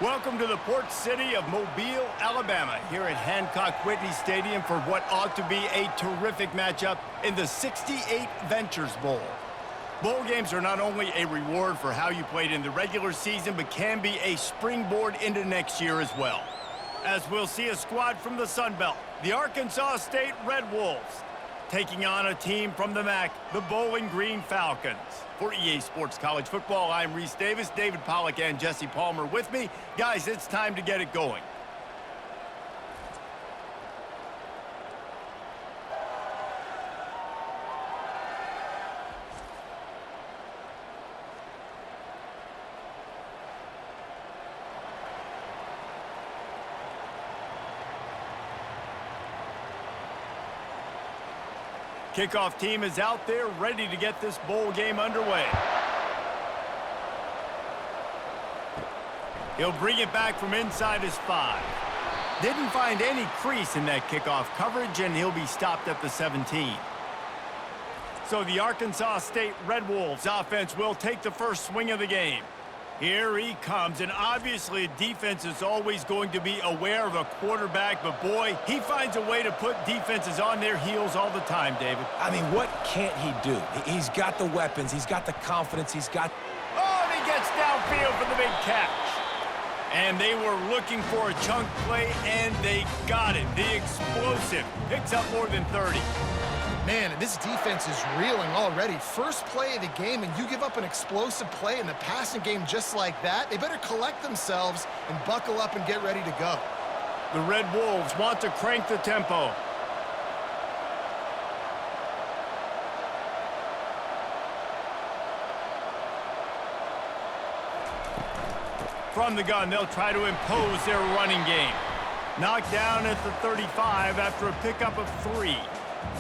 Welcome to the port city of Mobile, Alabama, here at Hancock-Whitney Stadium for what ought to be a terrific matchup in the 68 Ventures Bowl. Bowl games are not only a reward for how you played in the regular season, but can be a springboard into next year as well. As we'll see a squad from the Sun Belt, the Arkansas State Red Wolves, taking on a team from the MAC, the Bowling Green Falcons. For EA Sports College Football, I'm Reese Davis, David Pollack, and Jesse Palmer with me. Guys, it's time to get it going. Kickoff team is out there ready to get this bowl game underway. He'll bring it back from inside his 5. Didn't find any crease in that kickoff coverage, and he'll be stopped at the 17. So the Arkansas State Red Wolves offense will take the first swing of the game. Here he comes, and obviously defense is always going to be aware of a quarterback, but boy, he finds a way to put defenses on their heels all the time, David. I mean, what can't he do? He's got the weapons, he's got the confidence, he's got... Oh, and he gets downfield for the big catch. And they were looking for a chunk play, and they got it. The explosive picks up more than 30. Man, this defense is reeling already. First play of the game, and you give up an explosive play in the passing game just like that. They better collect themselves and buckle up and get ready to go. The Red Wolves want to crank the tempo. From the gun, they'll try to impose their running game. Knocked down at the 35 after a pickup of 3.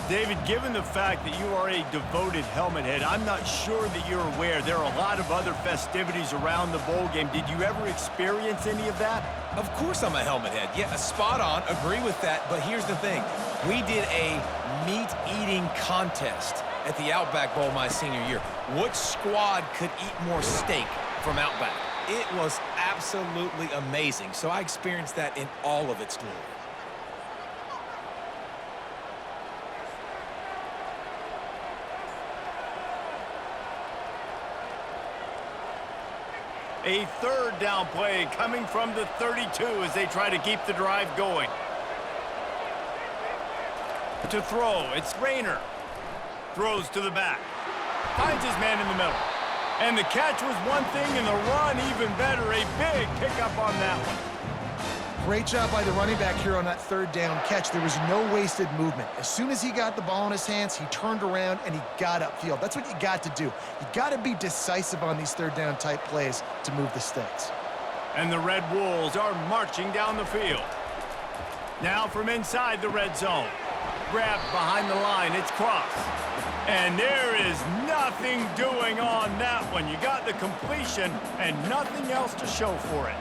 David, given the fact that you are a devoted helmet head, I'm not sure that you're aware there are a lot of other festivities around the bowl game. Did you ever experience any of that? Of course I'm a helmet head. Yeah, spot on. Agree with that. But here's the thing. We did a meat-eating contest at the Outback Bowl my senior year. What squad could eat more steak from Outback? It was absolutely amazing. So I experienced that in all of its glory. A third down play coming from the 32 as they try to keep the drive going. To throw, it's Rayner. Throws to the back. Finds his man in the middle. And the catch was one thing, and the run even better. A big pickup on that one. Great job by the running back here on that third down catch. There was no wasted movement. As soon as he got the ball in his hands, he turned around and he got upfield. That's what you got to do. You got to be decisive on these third down type plays to move the sticks. And the Red Wolves are marching down the field. Now from inside the red zone. Grabbed behind the line, it's Cross. And there is nothing doing on that one. You got the completion and nothing else to show for it.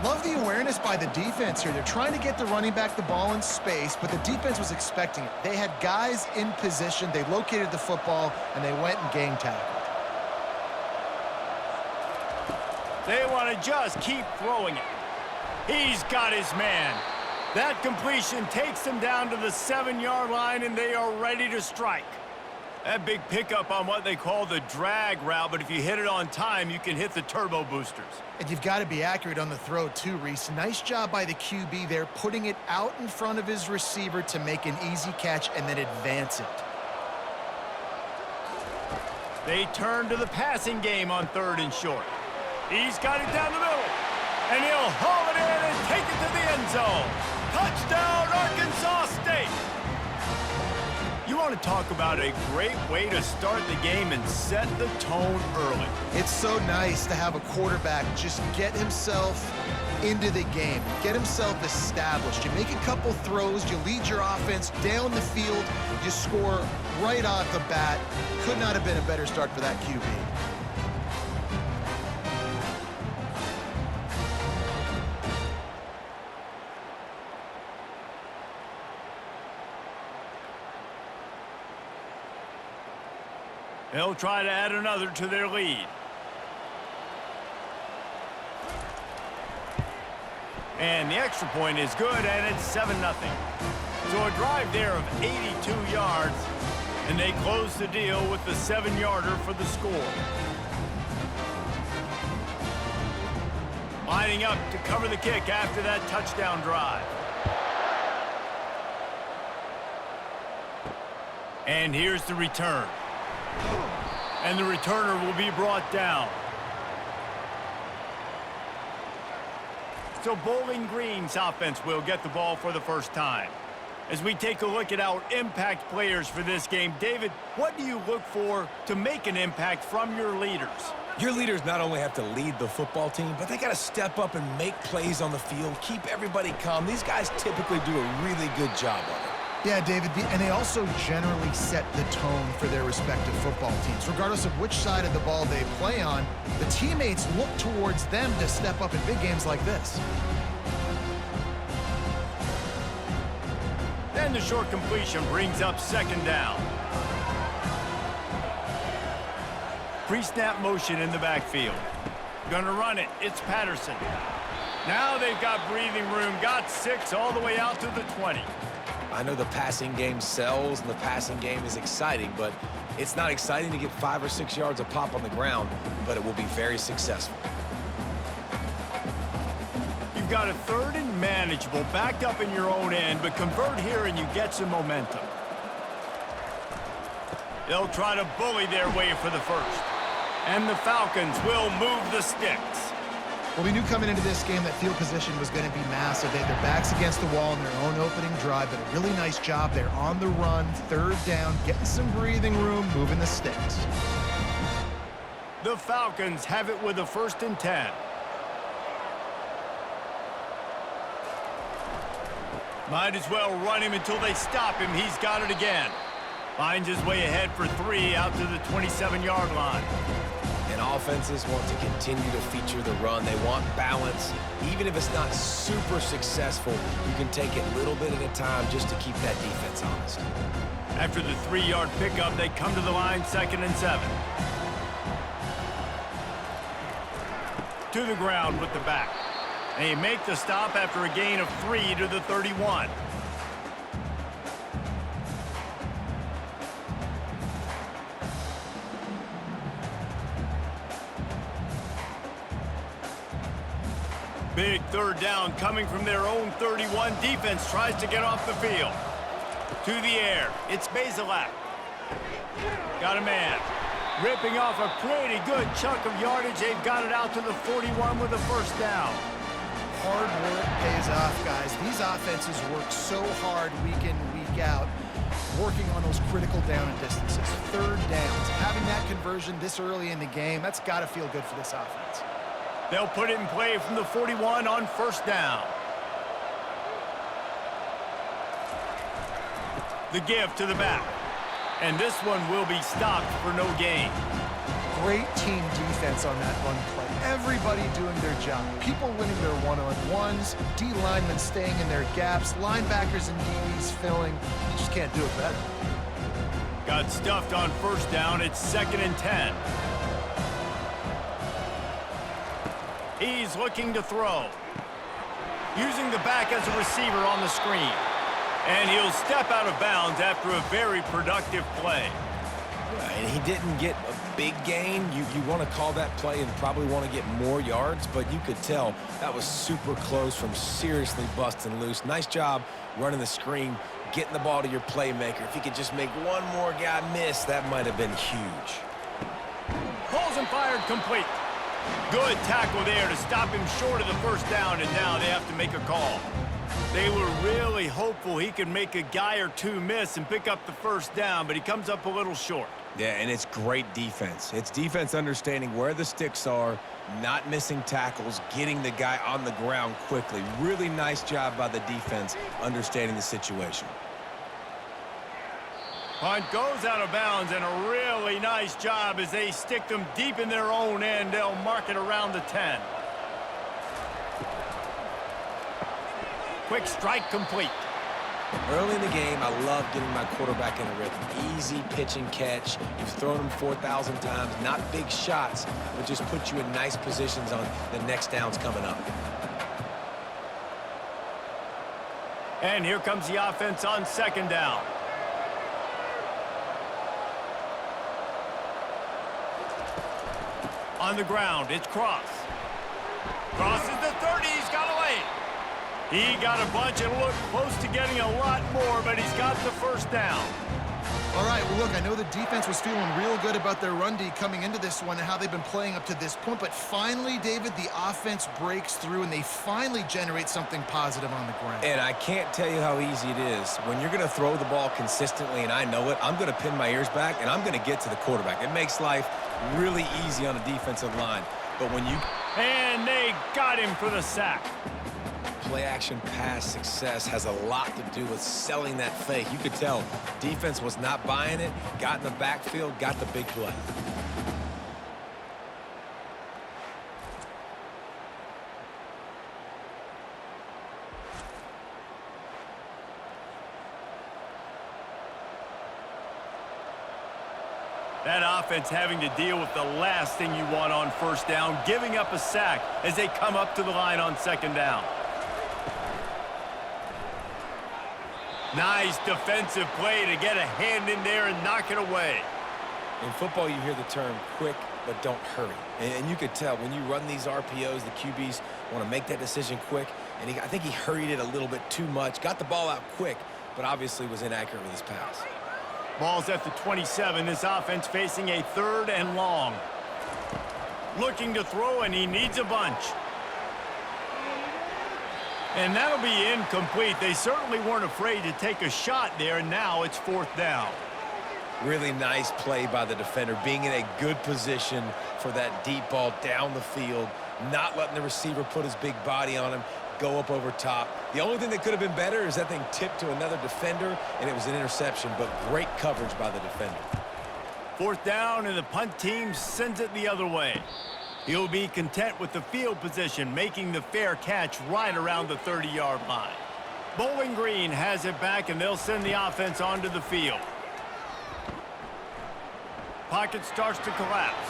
Love the awareness by the defense here. They're trying to get the running back the ball in space, but the defense was expecting it. They had guys in position. They located the football, and they went and gang tackled. They want to just keep throwing it. He's got his man. That completion takes them down to the 7-yard line, and they are ready to strike. That big pickup on what they call the drag route, but if you hit it on time, you can hit the turbo boosters. And you've got to be accurate on the throw too, Reese. Nice job by the QB there, putting it out in front of his receiver to make an easy catch and then advance it. They turn to the passing game on 3rd and short. He's got it down the middle, and he'll haul it in and take it to the end zone. Touchdown, Arkansas State! You want to talk about a great way to start the game and set the tone early. It's so nice to have a quarterback just get himself into the game, get himself established. You make a couple throws, you lead your offense down the field, you score right off the bat. Could not have been a better start for that QB. They'll try to add another to their lead. And the extra point is good, and it's 7-0. So a drive there of 82 yards, and they close the deal with the 7-yarder for the score. Lining up to cover the kick after that touchdown drive. And here's the return. And the returner will be brought down. So Bowling Green's offense will get the ball for the first time. As we take a look at our impact players for this game, David, what do you look for to make an impact from your leaders? Your leaders not only have to lead the football team, but they got to step up and make plays on the field, keep everybody calm. These guys typically do a really good job of it. Yeah, David, and they also generally set the tone for their respective football teams. Regardless of which side of the ball they play on, the teammates look towards them to step up in big games like this. Then the short completion brings up 2nd down. Pre-snap motion in the backfield. Gonna run it. It's Patterson. Now they've got breathing room. Got 6 all the way out to the 20. I know the passing game sells and the passing game is exciting, but it's not exciting to get 5 or 6 yards a pop on the ground, but it will be very successful. You've got a 3rd and manageable, backed up in your own end, but convert here and you get some momentum. They'll try to bully their way for the first. And the Falcons will move the sticks. Well, we knew coming into this game that field position was going to be massive. They had their backs against the wall in their own opening drive, but a really nice job there on the run, 3rd down, getting some breathing room, moving the sticks. The Falcons have it with a 1st and 10. Might as well run him until they stop him. He's got it again. Finds his way ahead for 3 out to the 27-yard line. And offenses want to continue to feature the run. They want balance. Even if it's not super successful, you can take it a little bit at a time just to keep that defense honest. After the 3-yard pickup, they come to the line, 2nd and 7. To the ground with the back. They make the stop after a gain of 3 to the 31. Big 3rd down coming from their own 31. Defense tries to get off the field. To the air. It's Bazelak. Got a man. Ripping off a pretty good chunk of yardage. They've got it out to the 41 with a 1st down. Hard work pays off, guys. These offenses work so hard week in, week out, working on those critical down and distances. 3rd downs. Having that conversion this early in the game, that's got to feel good for this offense. They'll put it in play from the 41 on 1st down. The give to the back. And this one will be stopped for no gain. Great team defense on that run play. Everybody doing their job. People winning their one-on-ones, D linemen staying in their gaps, linebackers and DBs filling. You just can't do it better. Got stuffed on 1st down. It's 2nd and 10. He's looking to throw. Using the back as a receiver on the screen. And he'll step out of bounds after a very productive play. And he didn't get a big gain. You want to call that play and probably want to get more yards, but you could tell that was super close from seriously busting loose. Nice job running the screen, getting the ball to your playmaker. If he could just make one more guy miss, that might have been huge. Pulls and fired complete. Good tackle there to stop him short of the 1st down, and now they have to make a call. They were really hopeful he could make a guy or 2 miss and pick up the 1st down, but he comes up a little short. Yeah, and it's great defense. It's defense understanding where the sticks are, not missing tackles, getting the guy on the ground quickly. Really nice job by the defense understanding the situation. Punt goes out of bounds, and a really nice job as they stick them deep in their own end. They'll mark it around the 10. Quick strike complete. Early in the game, I love getting my quarterback in a rhythm. Easy pitch and catch. You've thrown them 4,000 times. Not big shots, but just put you in nice positions on the next downs coming up. And here comes the offense on second down. On the ground, it's Cross. Crosses the 30, he's got a lane. He got a bunch and looked close to getting a lot more, but he's got the first down. All right, well, look, I know the defense was feeling real good about their run D coming into this one and how they've been playing up to this point, but finally, David, the offense breaks through and they finally generate something positive on the ground. And I can't tell you how easy it is. When you're going to throw the ball consistently, and I know it, I'm going to pin my ears back, and I'm going to get to the quarterback. It makes life really easy on a defensive line. But when you... And they got him for the sack. Play-action pass success has a lot to do with selling that fake. You could tell defense was not buying it, got in the backfield, got the big play. That offense having to deal with the last thing you want on first down, giving up a sack as they come up to the line on second down. Nice defensive play to get a hand in there and knock it away. In football, you hear the term quick, but don't hurry. And you could tell when you run these RPOs, the QBs want to make that decision quick. And I think he hurried it a little bit too much. Got the ball out quick, but obviously was inaccurate with his pass. Ball's at the 27. This offense facing a 3rd and long. Looking to throw, and he needs a bunch. And that'll be incomplete. They certainly weren't afraid to take a shot there, and now it's 4th down. Really nice play by the defender, being in a good position for that deep ball down the field, not letting the receiver put his big body on him, go up over top. The only thing that could have been better is that thing tipped to another defender, and it was an interception, but great coverage by the defender. 4th down, and the punt team sends it the other way. He'll be content with the field position, making the fair catch right around the 30-yard line. Bowling Green has it back, and they'll send the offense onto the field. Pocket starts to collapse.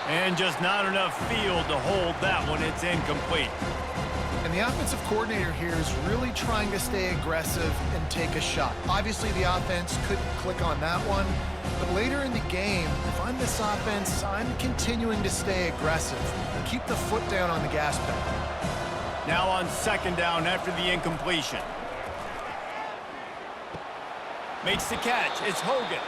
And just not enough field to hold that one. It's incomplete. And the offensive coordinator here is really trying to stay aggressive and take a shot. Obviously, the offense couldn't click on that one. But later in the game, if I'm this offense, I'm continuing to stay aggressive. Keep the foot down on the gas pedal. Now on second down after the incompletion. Makes the catch. It's Hogan.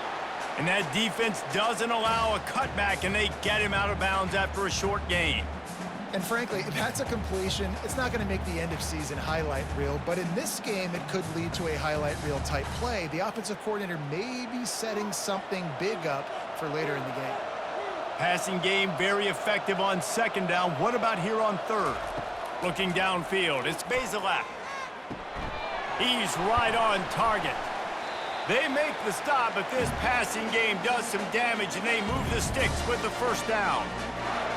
And that defense doesn't allow a cutback, and they get him out of bounds after a short gain. And frankly, if that's a completion, it's not going to make the end-of-season highlight reel. But in this game, it could lead to a highlight reel type play. The offensive coordinator may be setting something big up for later in the game. Passing game very effective on second down. What about here on 3rd? Looking downfield, it's Bazelak. He's right on target. They make the stop, but this passing game does some damage, and they move the sticks with the first down.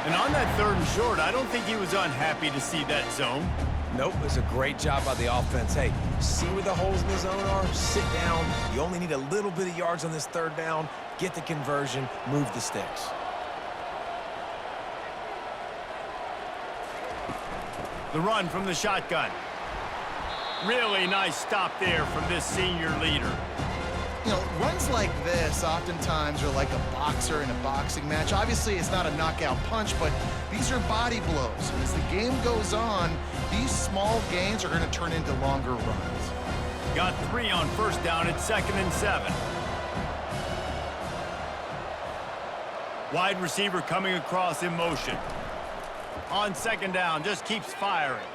And on that 3rd and short, I don't think he was unhappy to see that zone. Nope, it was a great job by the offense. Hey, see where the holes in the zone are? Sit down. You only need a little bit of yards on this 3rd down. Get the conversion, move the sticks. The run from the shotgun. Really nice stop there from this senior leader. You know, runs like this oftentimes are like a boxer in a boxing match. Obviously, it's not a knockout punch, but these are body blows. And as the game goes on, these small gains are going to turn into longer runs. Got 3 on first down. It's 2nd and 7. Wide receiver coming across in motion. On second down, just keeps firing.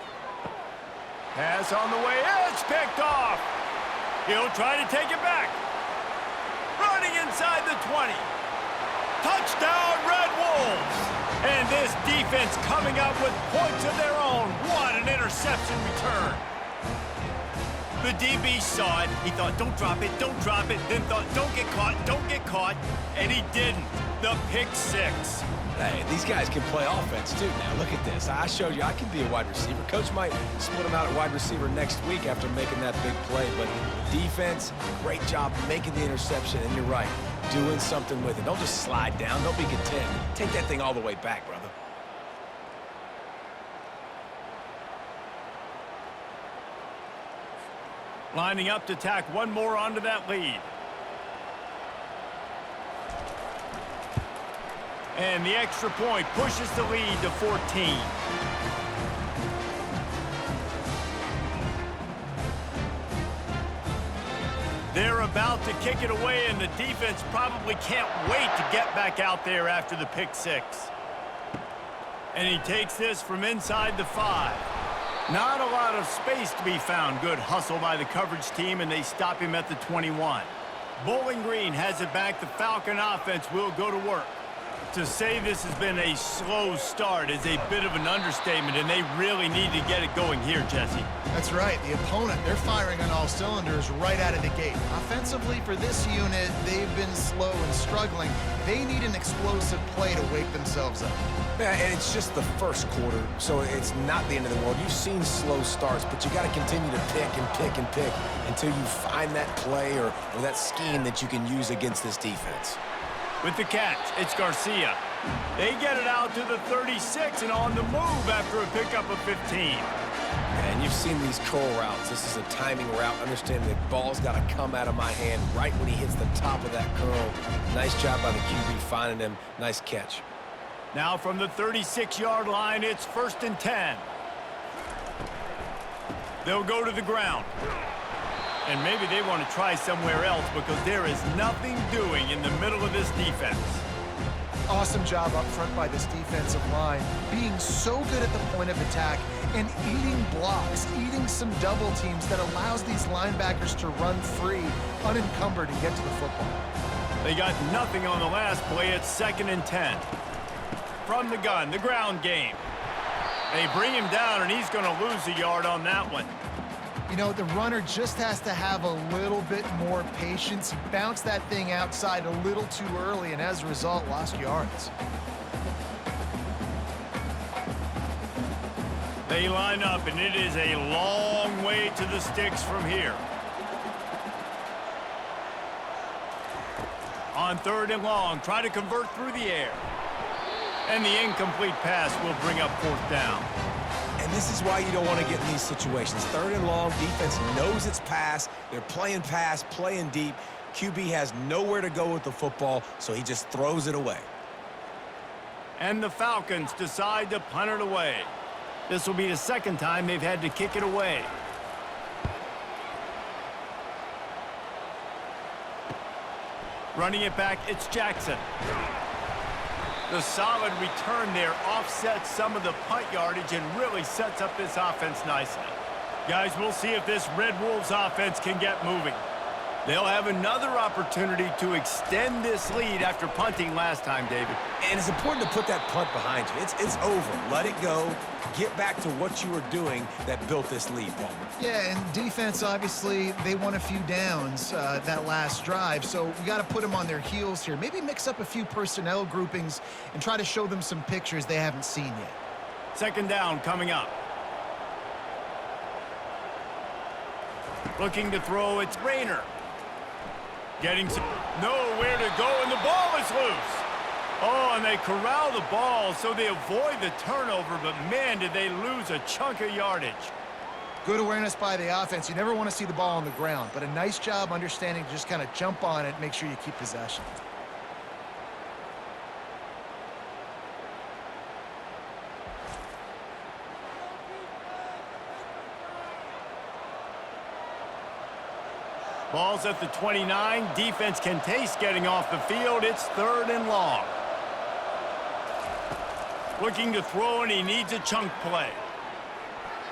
Pass on the way. It's picked off. He'll try to take it back. Running inside the 20. Touchdown, Red Wolves. And this defense coming up with points of their own. What an interception return. The DB saw it. He thought, don't drop it, don't drop it. Then thought, don't get caught. And he didn't. The pick 6. Hey, these guys can play offense, too. Now, look at this. I showed you I can be a wide receiver. Coach might split him out at wide receiver next week after making that big play. But defense, great job making the interception. And you're right, doing something with it. Don't just slide down. Don't be content. Take that thing all the way back, brother. Lining up to tack one more onto that lead. And the extra point pushes the lead to 14. They're about to kick it away, and the defense probably can't wait to get back out there after the pick six. And he takes this from inside the 5. Not a lot of space to be found. Good hustle by the coverage team, and they stop him at the 21. Bowling Green has it back. The Falcon offense will go to work. To say this has been a slow start is a bit of an understatement, and they really need to get it going here, Jesse. That's right. The opponent, they're firing on all cylinders right out of the gate. Offensively, for this unit, they've been slow and struggling. They need an explosive play to wake themselves up. Yeah, and it's just the first quarter, so it's not the end of the world. You've seen slow starts, but you got to continue to pick and pick and pick until you find that play or that scheme that you can use against this defense. With the catch, it's Garcia. They get it out to the 36 and on the move after a pickup of 15. And you've seen these curl routes. This is a timing route. Understanding the ball's got to come out of my hand right when he hits the top of that curl. Nice job by the QB finding him. Nice catch. Now from the 36-yard line, it's 1st and 10. They'll go to the ground. And maybe they want to try somewhere else because there is nothing doing in the middle of this defense. Awesome job up front by this defensive line, being so good at the point of attack and eating blocks, eating some double teams that allows these linebackers to run free, unencumbered, and get to the football. They got nothing on the last play. It's 2nd and 10. From the gun, the ground game. They bring him down, and he's going to lose a yard on that one. You know, the runner just has to have a little bit more patience. He bounced that thing outside a little too early, and as a result, lost yards. They line up, and it is a long way to the sticks from here. On 3rd and long, try to convert through the air. And the incomplete pass will bring up 4th down. And this is why you don't want to get in these situations. 3rd and long, defense knows it's pass. They're playing pass, playing deep. QB has nowhere to go with the football, so he just throws it away. And the Falcons decide to punt it away. This will be the 2nd time they've had to kick it away. Running it back, it's Jackson. The solid return there offsets some of the punt yardage and really sets up this offense nicely. Guys, we'll see if this Red Wolves offense can get moving. They'll have another opportunity to extend this lead after punting last time, David. And it's important to put that punt behind you. It's over. Let it go. Get back to what you were doing that built this lead, Paul. Yeah, and defense, obviously, they won a few downs that last drive, so we got to put them on their heels here. Maybe mix up a few personnel groupings and try to show them some pictures they haven't seen yet. 2nd down coming up. Looking to throw, it's Rayner. Getting some nowhere to go, and the ball is loose. Oh, and they corral the ball, so they avoid the turnover, but man, did they lose a chunk of yardage. Good awareness by the offense. You never want to see the ball on the ground, but a nice job understanding to just kind of jump on it, make sure you keep possession. Ball's at the 29. Defense can taste getting off the field. It's 3rd and long. Looking to throw, and he needs a chunk play.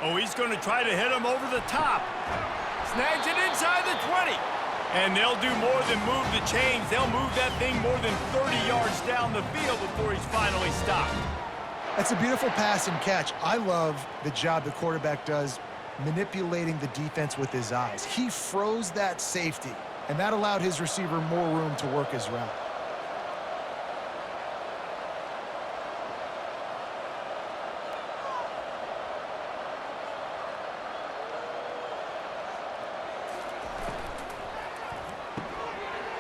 Oh, he's going to try to hit him over the top. Snags it inside the 20. And they'll do more than move the chains. They'll move that thing more than 30 yards down the field before he's finally stopped. That's a beautiful pass and catch. I love the job the quarterback does manipulating the defense with his eyes. He froze that safety, and that allowed his receiver more room to work his route.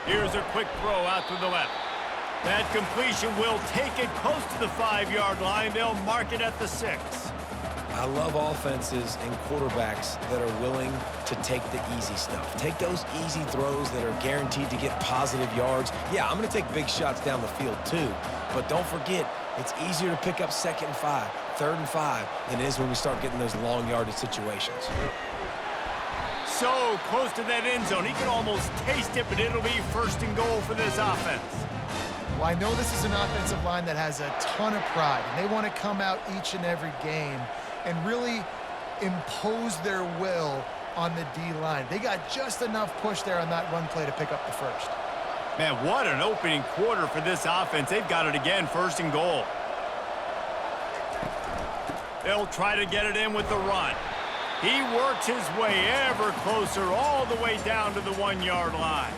Here's a quick throw out to the left. That completion will take it close to the 5-yard line. They'll mark it at the 6. I love offenses and quarterbacks that are willing to take the easy stuff. Take those easy throws that are guaranteed to get positive yards. Yeah, I'm going to take big shots down the field too, but don't forget, it's easier to pick up 2nd and 5, 3rd and 5 than it is when we start getting those long yardage situations. So close to that end zone, he can almost taste it, but it'll be 1st and goal for this offense. Well, I know this is an offensive line that has a ton of pride, and they want to come out each and every game and really impose their will on the D-line. They got just enough push there on that run play to pick up the first. Man, what an opening quarter for this offense. They've got it again, 1st and goal. They'll try to get it in with the run. He works his way ever closer all the way down to the 1-yard line.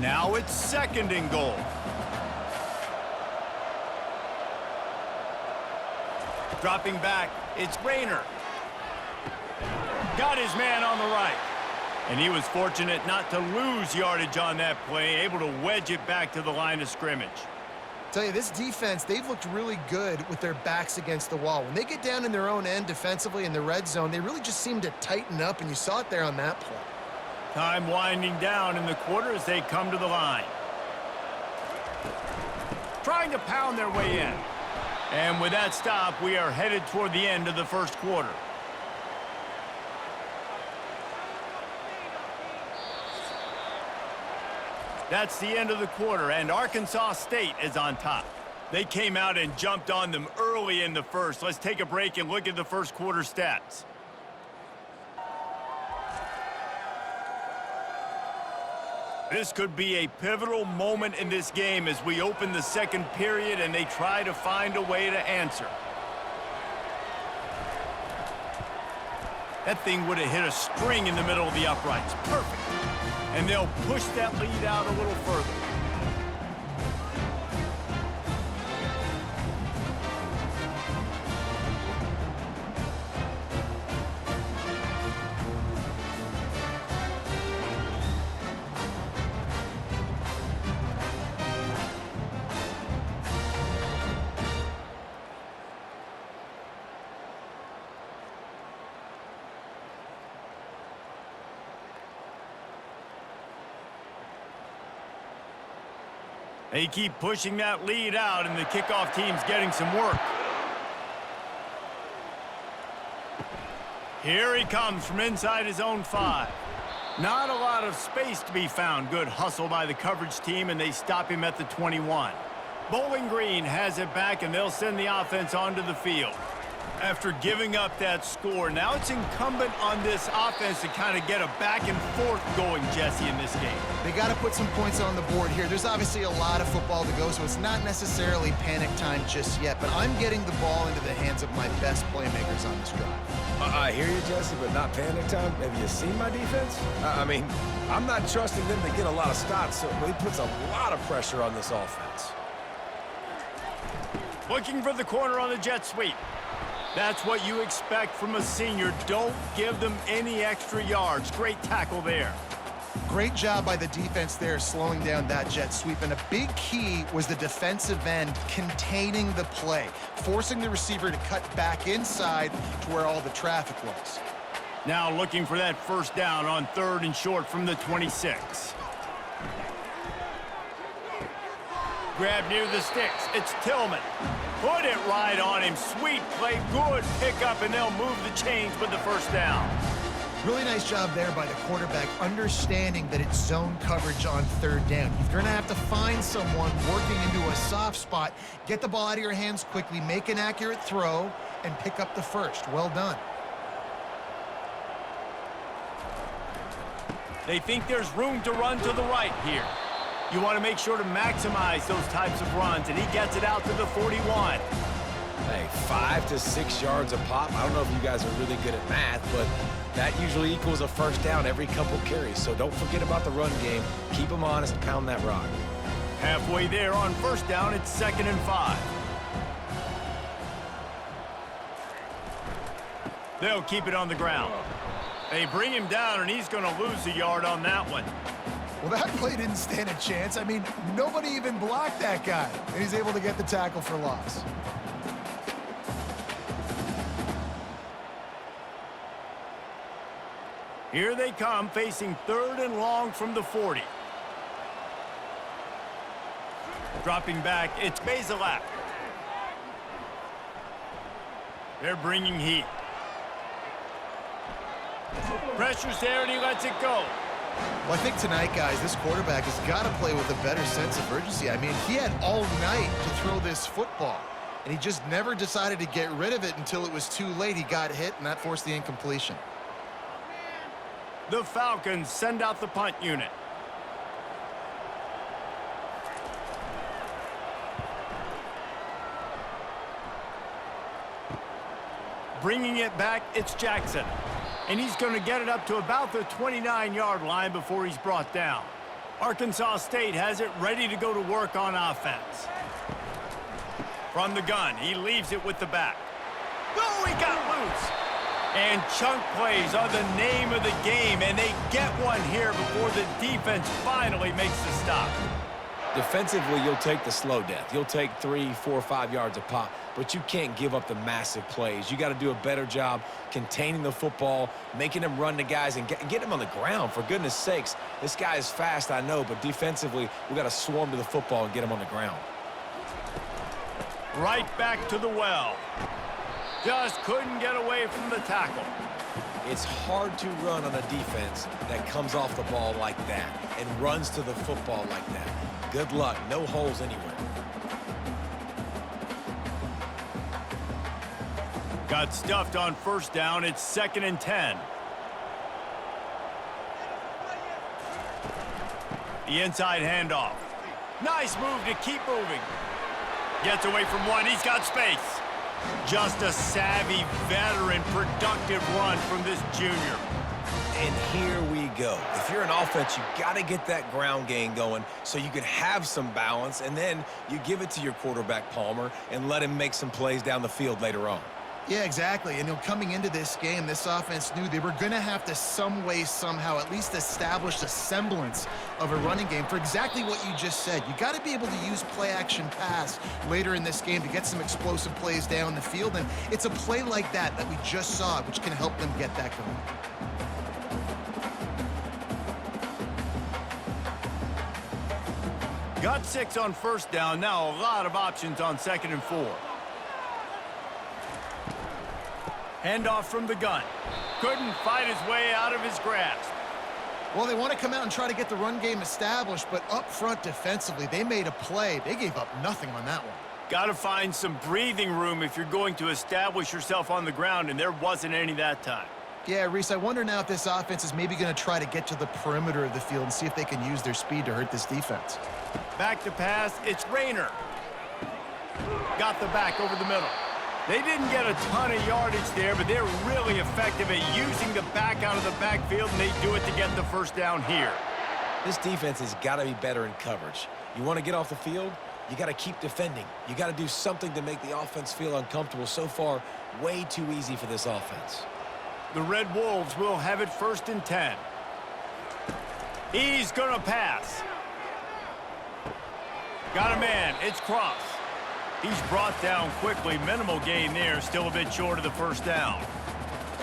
Now it's 2nd and goal. Dropping back, it's Rayner. Got his man on the right. And he was fortunate not to lose yardage on that play, able to wedge it back to the line of scrimmage. Tell you, this defense, they've looked really good with their backs against the wall. When they get down in their own end defensively in the red zone, they really just seem to tighten up, and you saw it there on that play. Time winding down in the quarter as they come to the line. Trying to pound their way in. And with that stop, we are headed toward the end of the 1st quarter. That's the end of the quarter, and Arkansas State is on top. They came out and jumped on them early in the 1st. Let's take a break and look at the 1st quarter stats. This could be a pivotal moment in this game as we open the 2nd period and they try to find a way to answer. That thing would have hit a string in the middle of the uprights. Perfect. And they'll push that lead out a little further. They keep pushing that lead out, and the kickoff team's getting some work. Here he comes from inside his own 5. Not a lot of space to be found. Good hustle by the coverage team, and they stop him at the 21. Bowling Green has it back, and they'll send the offense onto the field. After giving up that score, now it's incumbent on this offense to kind of get a back and forth going, Jesse, in this game. They got to put some points on the board here. There's obviously a lot of football to go, so it's not necessarily panic time just yet, but I'm getting the ball into the hands of my best playmakers on this drive. I hear you, Jesse, but not panic time. Have you seen my defense? I mean, I'm not trusting them to get a lot of stops, so he puts a lot of pressure on this offense. Looking for the corner on the jet sweep. That's what you expect from a senior. Don't give them any extra yards. Great tackle there. Great job by the defense there, slowing down that jet sweep. And a big key was the defensive end containing the play, forcing the receiver to cut back inside to where all the traffic was. Now looking for that 1st down on 3rd and short from the 26. Grab near the sticks. It's Tillman. Put it right on him. Sweet play. Good pickup, and they'll move the chains with the 1st down. Really nice job there by the quarterback, understanding that it's zone coverage on 3rd down. You're going to have to find someone working into a soft spot, get the ball out of your hands quickly, make an accurate throw, and pick up the 1st. Well done. They think there's room to run to the right here. You want to make sure to maximize those types of runs, and he gets it out to the 41. Hey, 5 to 6 yards a pop. I don't know if you guys are really good at math, but that usually equals a 1st down every couple carries. So don't forget about the run game. Keep them honest, pound that rock. Halfway there on 1st down, it's 2nd and 5. They'll keep it on the ground. They bring him down, and he's going to lose a yard on that one. Well, that play didn't stand a chance. I mean, nobody even blocked that guy, and he's able to get the tackle for loss. Here they come, facing 3rd and long from the 40. Dropping back, it's Bazelak. They're bringing heat. Pressure's there, and he lets it go. Well, I think tonight, guys, this quarterback has got to play with a better sense of urgency. I mean, he had all night to throw this football, and he just never decided to get rid of it until it was too late. He got hit, and that forced the incompletion. The Falcons send out the punt unit. Bringing it back, it's Jackson. And he's going to get it up to about the 29-yard line before he's brought down. Arkansas State has it ready to go to work on offense. From the gun, he leaves it with the back. Oh, he got loose. And chunk plays are the name of the game, and they get one here before the defense finally makes the stop. Defensively, you'll take the slow death. You'll take 3, 4, 5 yards a pop, but you can't give up the massive plays. You got to do a better job containing the football, making them run the guys, and get them on the ground. For goodness sakes, this guy is fast, I know, but defensively, we got to swarm to the football and get him on the ground. Right back to the well. Just couldn't get away from the tackle. It's hard to run on a defense that comes off the ball like that and runs to the football like that. Good luck. No holes anywhere. Got stuffed on 1st down. It's 2nd and 10. The inside handoff. Nice move to keep moving. Gets away from one. He's got space. Just a savvy, veteran, productive run from this junior. And here we go. If you're an offense, you got to get that ground game going so you can have some balance, and then you give it to your quarterback, Palmer, and let him make some plays down the field later on. Yeah, exactly. And coming into this game, this offense knew they were going to have to some way, somehow, at least establish a semblance of a running game for exactly what you just said. You got to be able to use play-action pass later in this game to get some explosive plays down the field. And it's a play like that we just saw, which can help them get that going. Got 6 on 1st down. Now a lot of options on 2nd and 4. Handoff from the gun. Couldn't fight his way out of his grasp. Well, they want to come out and try to get the run game established, but up front defensively, they made a play. They gave up nothing on that one. Got to find some breathing room if you're going to establish yourself on the ground, and there wasn't any that time. Yeah, Reese, I wonder now if this offense is maybe going to try to get to the perimeter of the field and see if they can use their speed to hurt this defense. Back to pass, it's Rayner. Got the back over the middle. They didn't get a ton of yardage there, but they're really effective at using the back out of the backfield, and they do it to get the 1st down here. This defense has got to be better in coverage. You want to get off the field, you got to keep defending. You got to do something to make the offense feel uncomfortable. So far, way too easy for this offense. The Red Wolves will have it 1st and 10. He's going to pass. Got a man. It's Cross. He's brought down quickly. Minimal gain there. Still a bit short of the 1st down.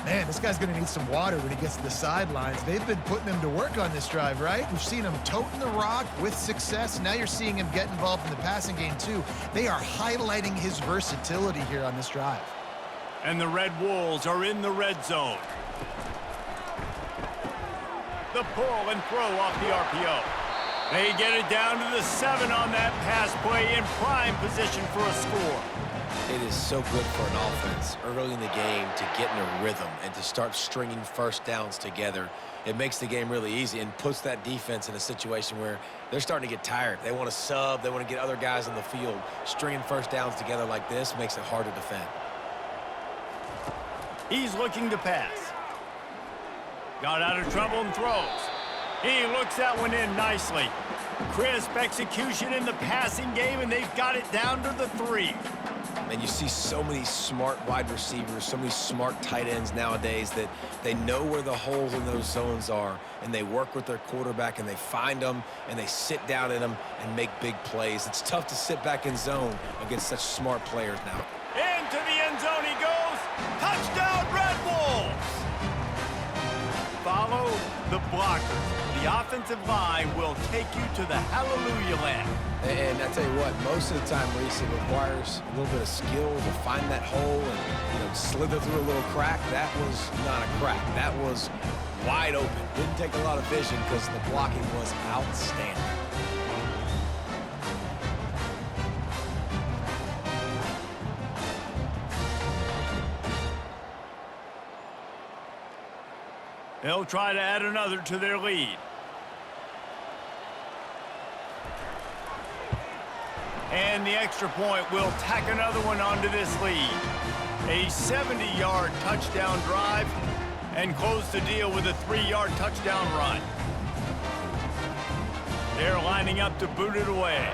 Man, this guy's going to need some water when he gets to the sidelines. They've been putting him to work on this drive, right? We've seen him toting the rock with success. Now you're seeing him get involved in the passing game, too. They are highlighting his versatility here on this drive. And the Red Wolves are in the red zone. The pull and throw off the RPO. They get it down to the 7 on that pass play, in prime position for a score. It is so good for an offense early in the game to get in a rhythm and to start stringing 1st downs together. It makes the game really easy and puts that defense in a situation where they're starting to get tired. They want to sub. They want to get other guys on the field. Stringing 1st downs together like this makes it hard to defend. He's looking to pass. Got out of trouble and throws. He looks that one in nicely. Crisp execution in the passing game, and they've got it down to the 3. And you see so many smart wide receivers, so many smart tight ends nowadays that they know where the holes in those zones are, and they work with their quarterback, and they find them, and they sit down in them and make big plays. It's tough to sit back in zone against such smart players now. Into the end zone he goes. Touchdown, Red Wolves! Follow the blockers. The offensive line will take you to the hallelujah land. And I tell you what, most of the time, Reese, it requires a little bit of skill to find that hole and slither through a little crack. That was not a crack. That was wide open. Didn't take a lot of vision because the blocking was outstanding. They'll try to add another to their lead. And the extra point will tack another one onto this lead. A 70-yard touchdown drive and close the deal with a 3-yard touchdown run. They're lining up to boot it away.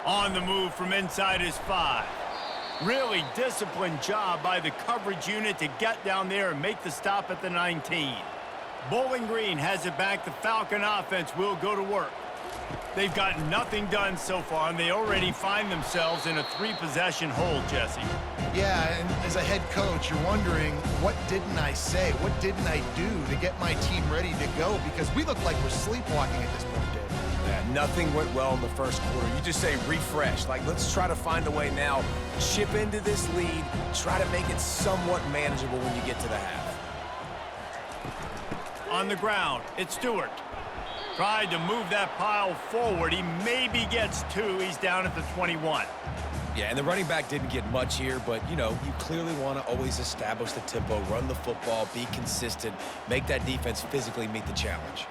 On the move from inside his 5. Really disciplined job by the coverage unit to get down there and make the stop at the 19. Bowling Green has it back. The Falcon offense will go to work. They've gotten nothing done so far, and they already find themselves in a 3-possession hole, Jesse. Yeah, and as a head coach, you're wondering, what didn't I say? What didn't I do to get my team ready to go? Because we look like we're sleepwalking at this point, Dave. Yeah, nothing went well in the first quarter. You just say refresh. Like, let's try to find a way now. Chip into this lead. Try to make it somewhat manageable when you get to the half. On the ground, it's Stewart. Tried to move that pile forward. He maybe gets 2. He's down at the 21. Yeah, and the running back didn't get much here, but, you clearly want to always establish the tempo, run the football, be consistent, make that defense physically meet the challenge.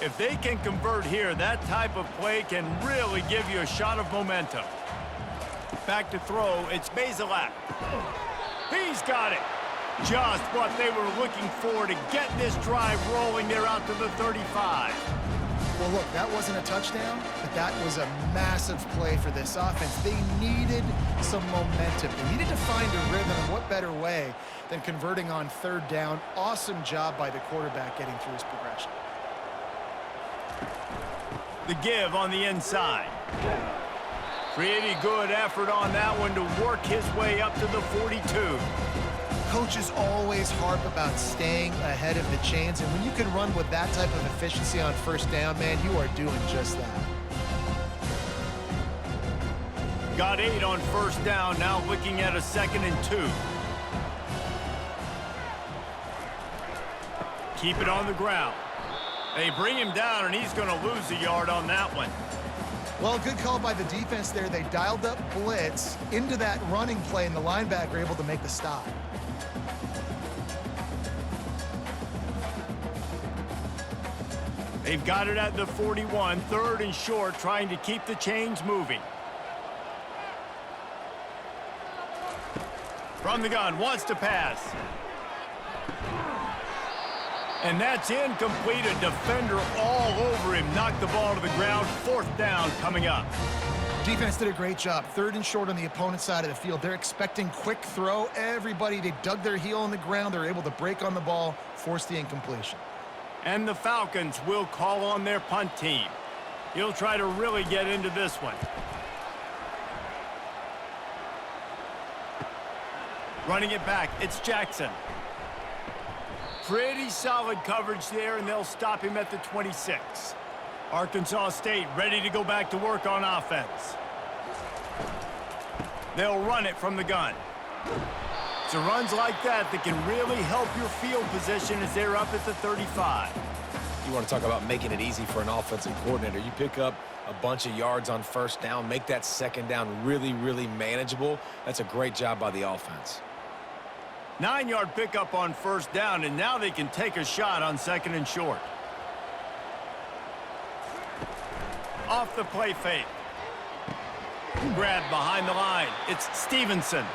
If they can convert here, that type of play can really give you a shot of momentum. Back to throw, it's Bazelak. He's got it. Just what they were looking for to get this drive rolling. They're out to the 35. Well, look, that wasn't a touchdown, but that was a massive play for this offense. They needed some momentum. They needed to find a rhythm, and what better way than converting on 3rd down. Awesome job by the quarterback getting through his progression. The give on the inside. Pretty good effort on that one to work his way up to the 42. Coaches always harp about staying ahead of the chains, and when you can run with that type of efficiency on 1st down, man, you are doing just that. Got 8 on 1st down, now looking at a 2nd and 2. Keep it on the ground. They bring him down, and he's going to lose a yard on that one. Well, good call by the defense there. They dialed up blitz into that running play, and the linebacker able to make the stop. They've got it at the 41, 3rd and short, trying to keep the chains moving. From the gun, wants to pass. And that's incomplete. A defender all over him. Knocked the ball to the ground. 4th down coming up. Defense did a great job. 3rd and short on the opponent's side of the field. They're expecting quick throw. Everybody, they dug their heel on the ground. They're able to break on the ball, force the incompletion. And the Falcons will call on their punt team. He'll try to really get into this one. Running it back, it's Jackson. Pretty solid coverage there, and they'll stop him at the 26. Arkansas State ready to go back to work on offense. They'll run it from the gun. It's runs like that that can really help your field position as they're up at the 35. You want to talk about making it easy for an offensive coordinator. You pick up a bunch of yards on 1st down, make that 2nd down really, really manageable. That's a great job by the offense. 9-yard pickup on 1st down, and now they can take a shot on 2nd and short. Off the play fake. Grabbed behind the line. It's Stevenson.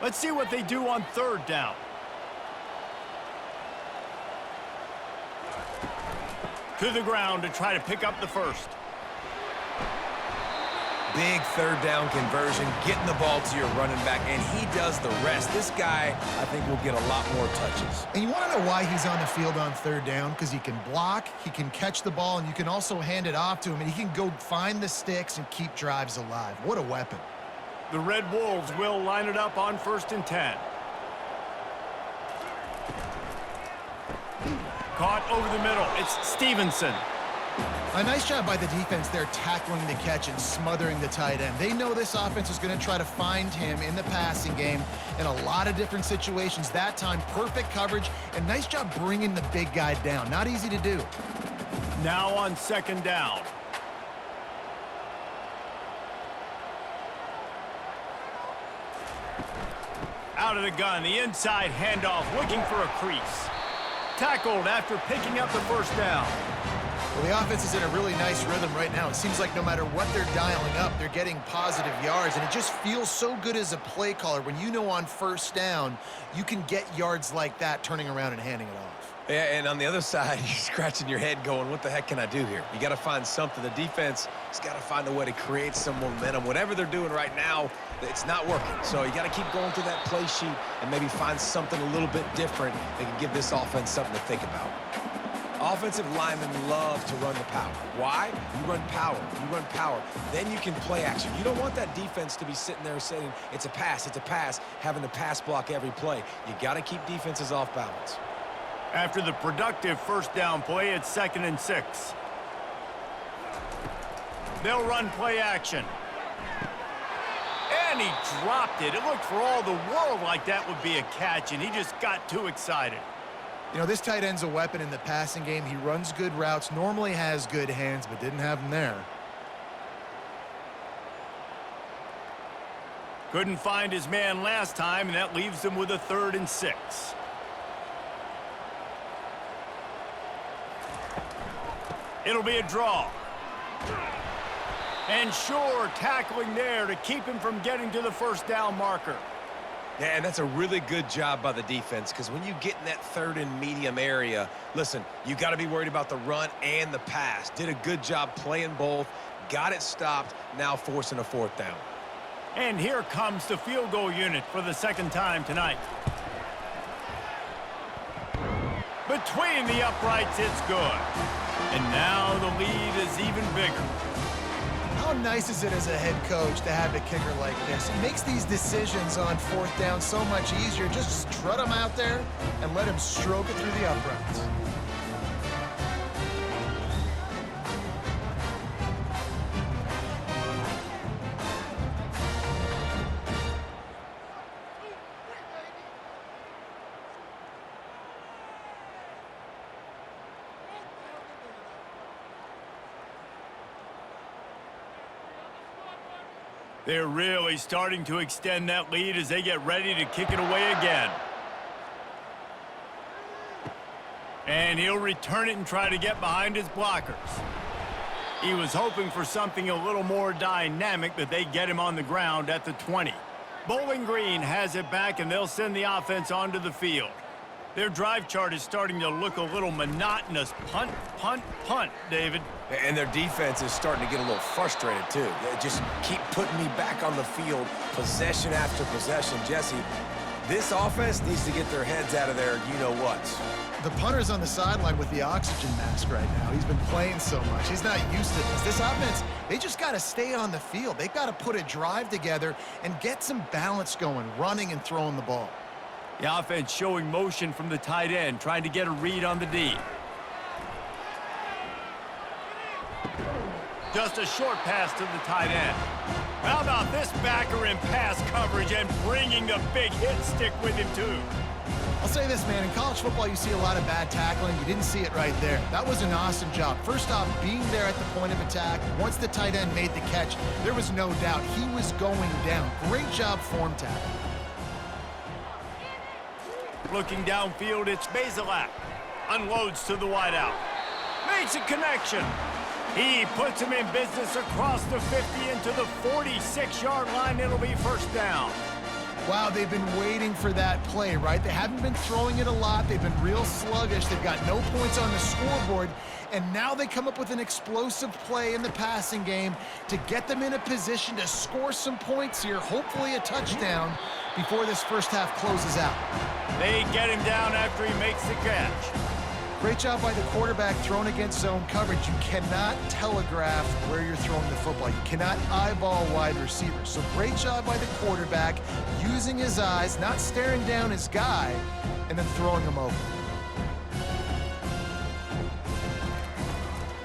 Let's see what they do on third down. To the ground to try to pick up the first. Big third down conversion, getting the ball to your running back, and he does the rest. This guy, I think, will get a lot more touches. And you want to know why he's on the field on third down? Because he can block, he can catch the ball, and you can also hand it off to him, and he can go find the sticks and keep drives alive. What a weapon. The Red Wolves will line it up on 1st and 10. Caught over the middle. It's Stevenson. A nice job by the defense there tackling the catch and smothering the tight end. They know this offense is going to try to find him in the passing game in a lot of different situations. That time, perfect coverage, and nice job bringing the big guy down. Not easy to do. Now on 2nd down. Out of the gun, the inside handoff, looking for a crease. Tackled after picking up the first down. Well, the offense is in a really nice rhythm right now. It seems like no matter what they're dialing up, they're getting positive yards, and it just feels so good as a play caller when you know on 1st down you can get yards like that turning around and handing it off. Yeah, and on the other side, you're scratching your head going, what the heck can I do here? You got to find something. The defense has got to find a way to create some momentum. Whatever they're doing right now, it's not working. So you got to keep going through that play sheet and maybe find something a little bit different that can give this offense something to think about. Offensive linemen love to run the power. Why? You run power. You run power. Then you can play action. You don't want that defense to be sitting there saying, it's a pass, having to pass block every play. You got to keep defenses off balance. After the productive 1st down play, it's 2nd and 6. They'll run play action. And he dropped it. It looked for all the world like that would be a catch, and he just got too excited. You know, this tight end's a weapon in the passing game. He runs good routes, normally has good hands, but didn't have them there. Couldn't find his man last time, and that leaves him with a 3rd and 6. It'll be a draw. And sure, tackling there to keep him from getting to the 1st down marker. Yeah, and that's a really good job by the defense, because when you get in that 3rd and medium area, listen, you got to be worried about the run and the pass. Did a good job playing both, got it stopped, now forcing a 4th down. And here comes the field goal unit for the 2nd time tonight. Between the uprights, it's good. And now the lead is even bigger. How nice is it as a head coach to have a kicker like this? It makes these decisions on 4th down so much easier. Just strut him out there and let him stroke it through the uprights. They're really starting to extend that lead as they get ready to kick it away again. And he'll return it and try to get behind his blockers. He was hoping for something a little more dynamic, but they get him on the ground at the 20. Bowling Green has it back, and they'll send the offense onto the field. Their drive chart is starting to look a little monotonous. Punt, punt, punt, David. And their defense is starting to get a little frustrated, too. They just keep putting me back on the field, possession after possession. Jesse, this offense needs to get their heads out of their you-know-whats. The punter's on the sideline with the oxygen mask right now. He's been playing so much. He's not used to this. This offense, they just got to stay on the field. They've got to put a drive together and get some balance going, running and throwing the ball. The offense showing motion from the tight end, trying to get a read on the D. Just a short pass to the tight end. How about this backer in pass coverage and bringing the big hit stick with him, too? I'll say this, man. In college football, you see a lot of bad tackling. You didn't see it right there. That was an awesome job. First off, being there at the point of attack. Once the tight end made the catch, there was no doubt he was going down. Great job form tackle. Looking downfield, it's Bazelak. Unloads to the wideout. Makes a connection. He puts him in business across the 50 into the 46-yard line. It'll be first down. Wow, they've been waiting for that play, right? They haven't been throwing it a lot. They've been real sluggish. They've got no points on the scoreboard. And now they come up with an explosive play in the passing game to get them in a position to score some points here, hopefully a touchdown, before this first half closes out. They get him down after he makes the catch. Great job by the quarterback thrown against zone coverage. You cannot telegraph where you're throwing the football. You cannot eyeball wide receivers. So great job by the quarterback using his eyes, not staring down his guy, and then throwing him over.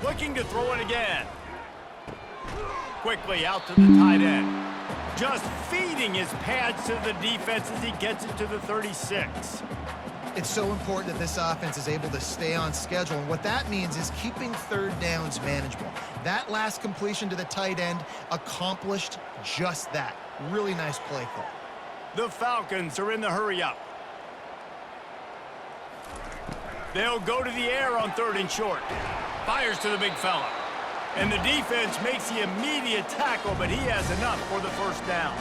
Looking to throw it again. Quickly out to the tight end. Just feeding his pads to the defense as he gets it to the 36. It's so important that this offense is able to stay on schedule, and what that means is keeping third downs manageable. That last completion to the tight end accomplished just that. Really nice play call. The Falcons are in the hurry-up. They'll go to the air on 3rd and short. Fires to the big fella. And the defense makes the immediate tackle, but he has enough for the first down.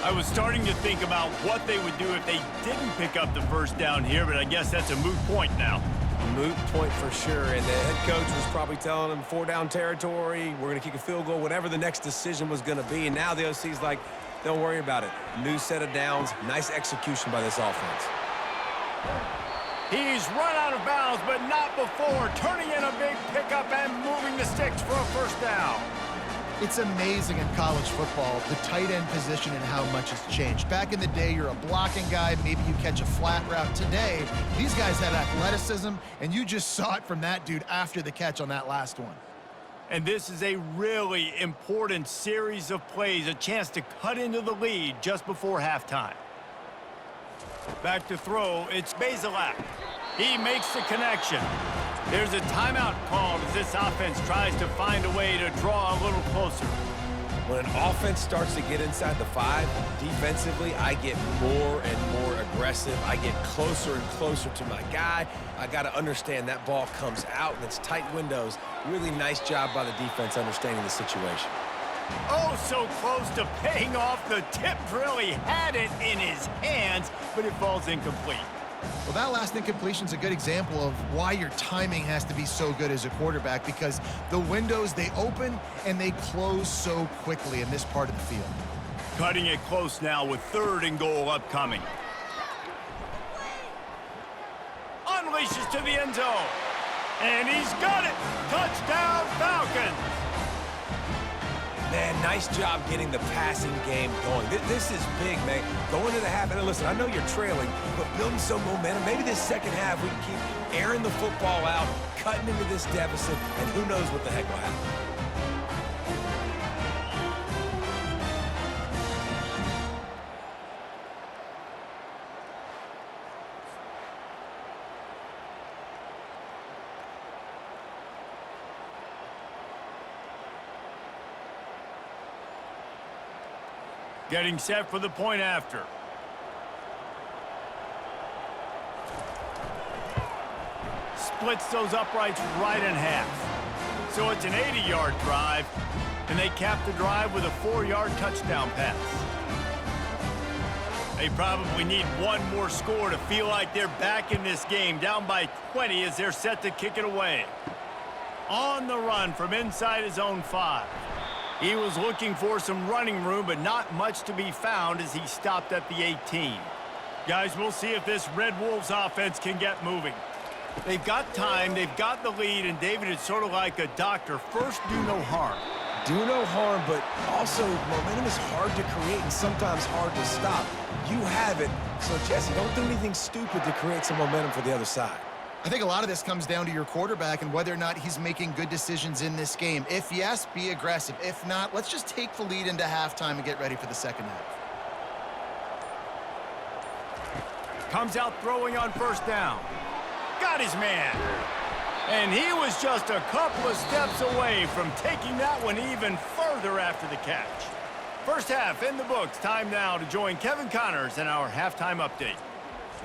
I was starting to think about what they would do if they didn't pick up the first down here, but I guess that's a moot point now. Moot point for sure, and the head coach was probably telling them 4-down territory, we're going to kick a field goal, whatever the next decision was going to be, and now the OC's like, don't worry about it. New set of downs, nice execution by this offense. He's run out of bounds, but not before turning in a big pickup and moving the sticks for a first down. It's amazing in college football, the tight end position and how much has changed. Back in the day, you're a blocking guy, maybe you catch a flat route. Today, these guys have athleticism, and you just saw it from that dude after the catch on that last one. And this is a really important series of plays, a chance to cut into the lead just before halftime. Back to throw, it's Bazelak. He makes the connection. There's a timeout called as this offense tries to find a way to draw a little closer. When an offense starts to get inside the 5, defensively, I get more and more aggressive. I get closer and closer to my guy. I got to understand that ball comes out and it's tight windows. Really nice job by the defense understanding the situation. Oh, so close to paying off. The tip really had it in his hands, but it falls incomplete. Well, that last incompletion is a good example of why your timing has to be so good as a quarterback, because the windows, they open and they close so quickly in this part of the field. Cutting it close now with 3rd and goal upcoming. Unleashes to the end zone. And he's got it. Touchdown, Falcons. Man, nice job getting the passing game going. This is big, man. Going to the half, and listen, I know you're trailing, but building some momentum. Maybe this second half we can keep airing the football out, cutting into this deficit, and who knows what the heck will happen. Getting set for the point after. Splits those uprights right in half. So it's an 80-yard drive, and they cap the drive with a 4-yard touchdown pass. They probably need one more score to feel like they're back in this game, down by 20 as they're set to kick it away. On the run from inside his own 5. He was looking for some running room, but not much to be found as he stopped at the 18. Guys, we'll see if this Red Wolves offense can get moving. They've got time, they've got the lead, and David, it's sort of like a doctor. First, do no harm. Do no harm, but also momentum is hard to create and sometimes hard to stop. You have it, so Jesse, don't do anything stupid to create some momentum for the other side. I think a lot of this comes down to your quarterback and whether or not he's making good decisions in this game. If yes, be aggressive. If not, let's just take the lead into halftime and get ready for the second half. Comes out throwing on 1st down. Got his man. And he was just a couple of steps away from taking that one even further after the catch. First half in the books. Time now to join Kevin Connors in our halftime update.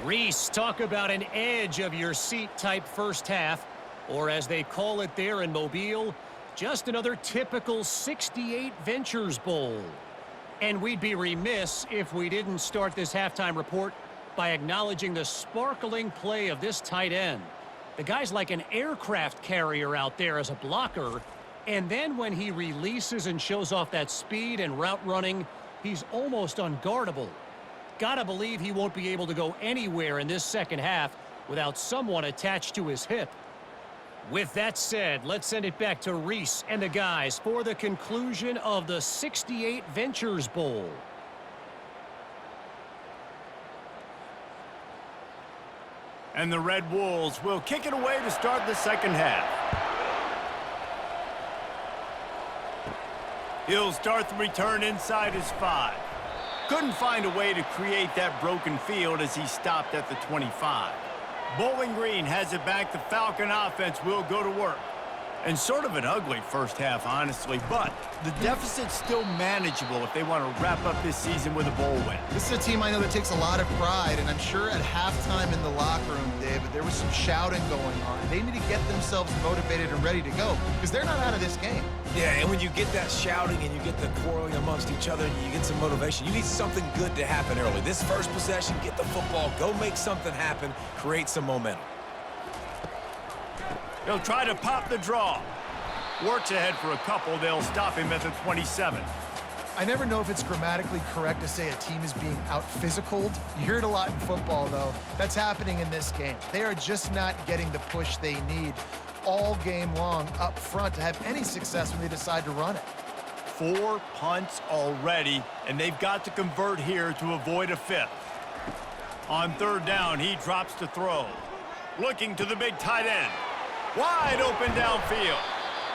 Reese, talk about an edge of your seat type first half, or as they call it there in Mobile, just another typical 68 Ventures Bowl. And we'd be remiss if we didn't start this halftime report by acknowledging the sparkling play of this tight end. The guy's like an aircraft carrier out there as a blocker, and then when he releases and shows off that speed and route running, he's almost unguardable. Gotta believe he won't be able to go anywhere in this second half without someone attached to his hip. With that said, let's send it back to Reese and the guys for the conclusion of the 68 Ventures Bowl. And the Red Wolves will kick it away to start the second half. He'll start the return inside his 5. Couldn't find a way to create that broken field as he stopped at the 25. Bowling Green has it back. The Falcon offense will go to work. And sort of an ugly first half, honestly, but the deficit's still manageable if they want to wrap up this season with a bowl win. This is a team I know that takes a lot of pride, and I'm sure at halftime in the locker room, David, there was some shouting going on. They need to get themselves motivated and ready to go because they're not out of this game. Yeah, and when you get that shouting and you get the quarreling amongst each other, you get some motivation. You need something good to happen early. This first possession, get the football, go make something happen, create some momentum. He'll try to pop the draw. Works ahead for a couple. They'll stop him at the 27. I never know if it's grammatically correct to say a team is being out-physicaled. You hear it a lot in football, though. That's happening in this game. They are just not getting the push they need all game long up front to have any success when they decide to run it. 4 punts already, and they've got to convert here to avoid a 5th. On third down, he drops to throw. Looking to the big tight end. Wide open downfield.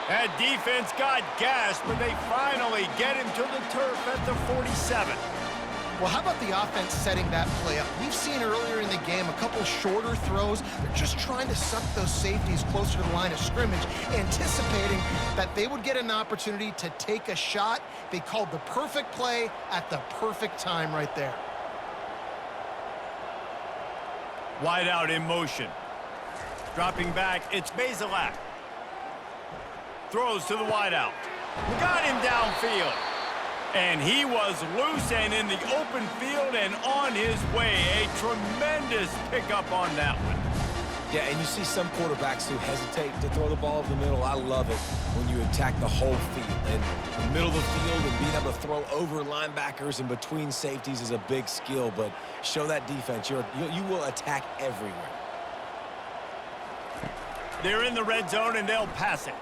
That defense got gashed, but they finally get him to the turf at the 47. Well, how about the offense setting that play up? We've seen earlier in the game a couple shorter throws. They're just trying to suck those safeties closer to the line of scrimmage, anticipating that they would get an opportunity to take a shot. They called the perfect play at the perfect time right there. Wide out in motion. Dropping back, it's Basilak. Throws to the wideout. Got him downfield. And he was loose and in the open field and on his way. A tremendous pickup on that one. Yeah, and you see some quarterbacks who hesitate to throw the ball in the middle. I love it when you attack the whole field. And the middle of the field and being able to throw over linebackers and between safeties is a big skill, but show that defense. You will attack everywhere. They're in the red zone, and they'll pass it.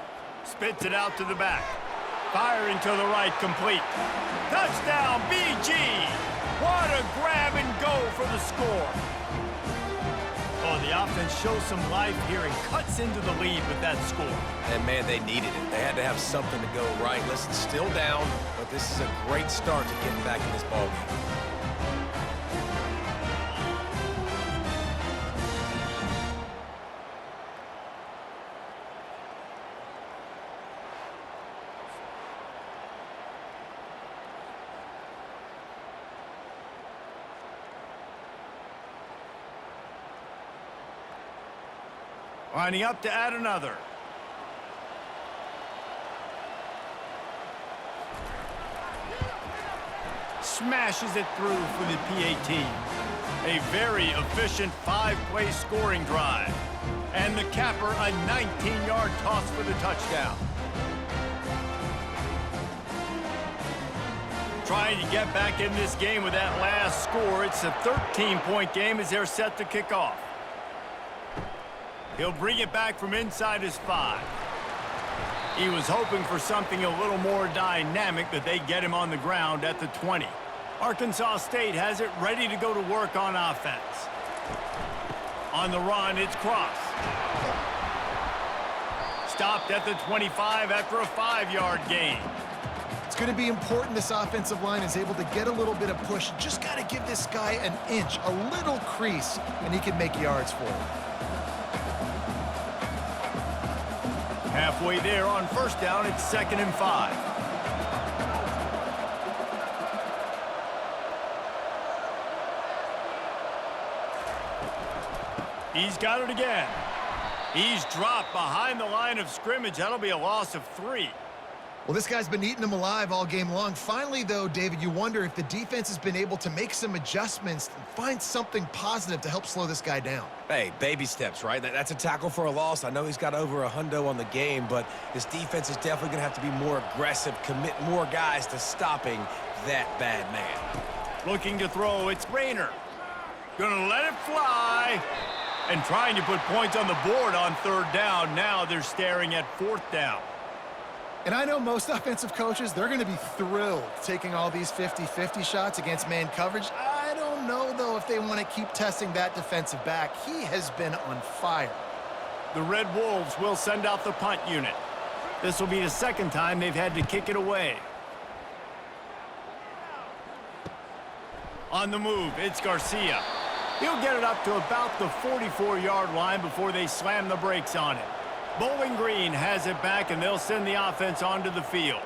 Spits it out to the back. Firing to the right, complete. Touchdown, BG! What a grab and go for the score. Oh, the offense shows some life here and cuts into the lead with that score. And, man, they needed it. They had to have something to go right. Listen, still down, but this is a great start to getting back in this ballgame. Lining up to add another. Smashes it through for the PAT. A very efficient 5-play scoring drive. And the capper, a 19-yard toss for the touchdown. Trying to get back in this game with that last score. It's a 13-point game as they're set to kick off. He'll bring it back from inside his 5. He was hoping for something a little more dynamic, but they get him on the ground at the 20. Arkansas State has it ready to go to work on offense. On the run, it's Cross. Stopped at the 25 after a 5-yard gain. It's going to be important this offensive line is able to get a little bit of push. Just got to give this guy an inch, a little crease, and he can make yards for it. Halfway there on first down, it's 2nd and 5. He's got it again. He's dropped behind the line of scrimmage. That'll be a loss of 3. Well, this guy's been eating them alive all game long. Finally, though, David, you wonder if the defense has been able to make some adjustments and find something positive to help slow this guy down. Hey, baby steps, right? That's a tackle for a loss. I know he's got over $100 on the game, but this defense is definitely going to have to be more aggressive, commit more guys to stopping that bad man. Looking to throw, it's Rayner. Gonna let it fly. And trying to put points on the board on 3rd down. Now they're staring at 4th down. And I know most offensive coaches, they're going to be thrilled taking all these 50-50 shots against man coverage. I don't know, though, if they want to keep testing that defensive back. He has been on fire. The Red Wolves will send out the punt unit. This will be the 2nd time they've had to kick it away. On the move, it's Garcia. He'll get it up to about the 44-yard line before they slam the brakes on it. Bowling Green has it back, and they'll send the offense onto the field.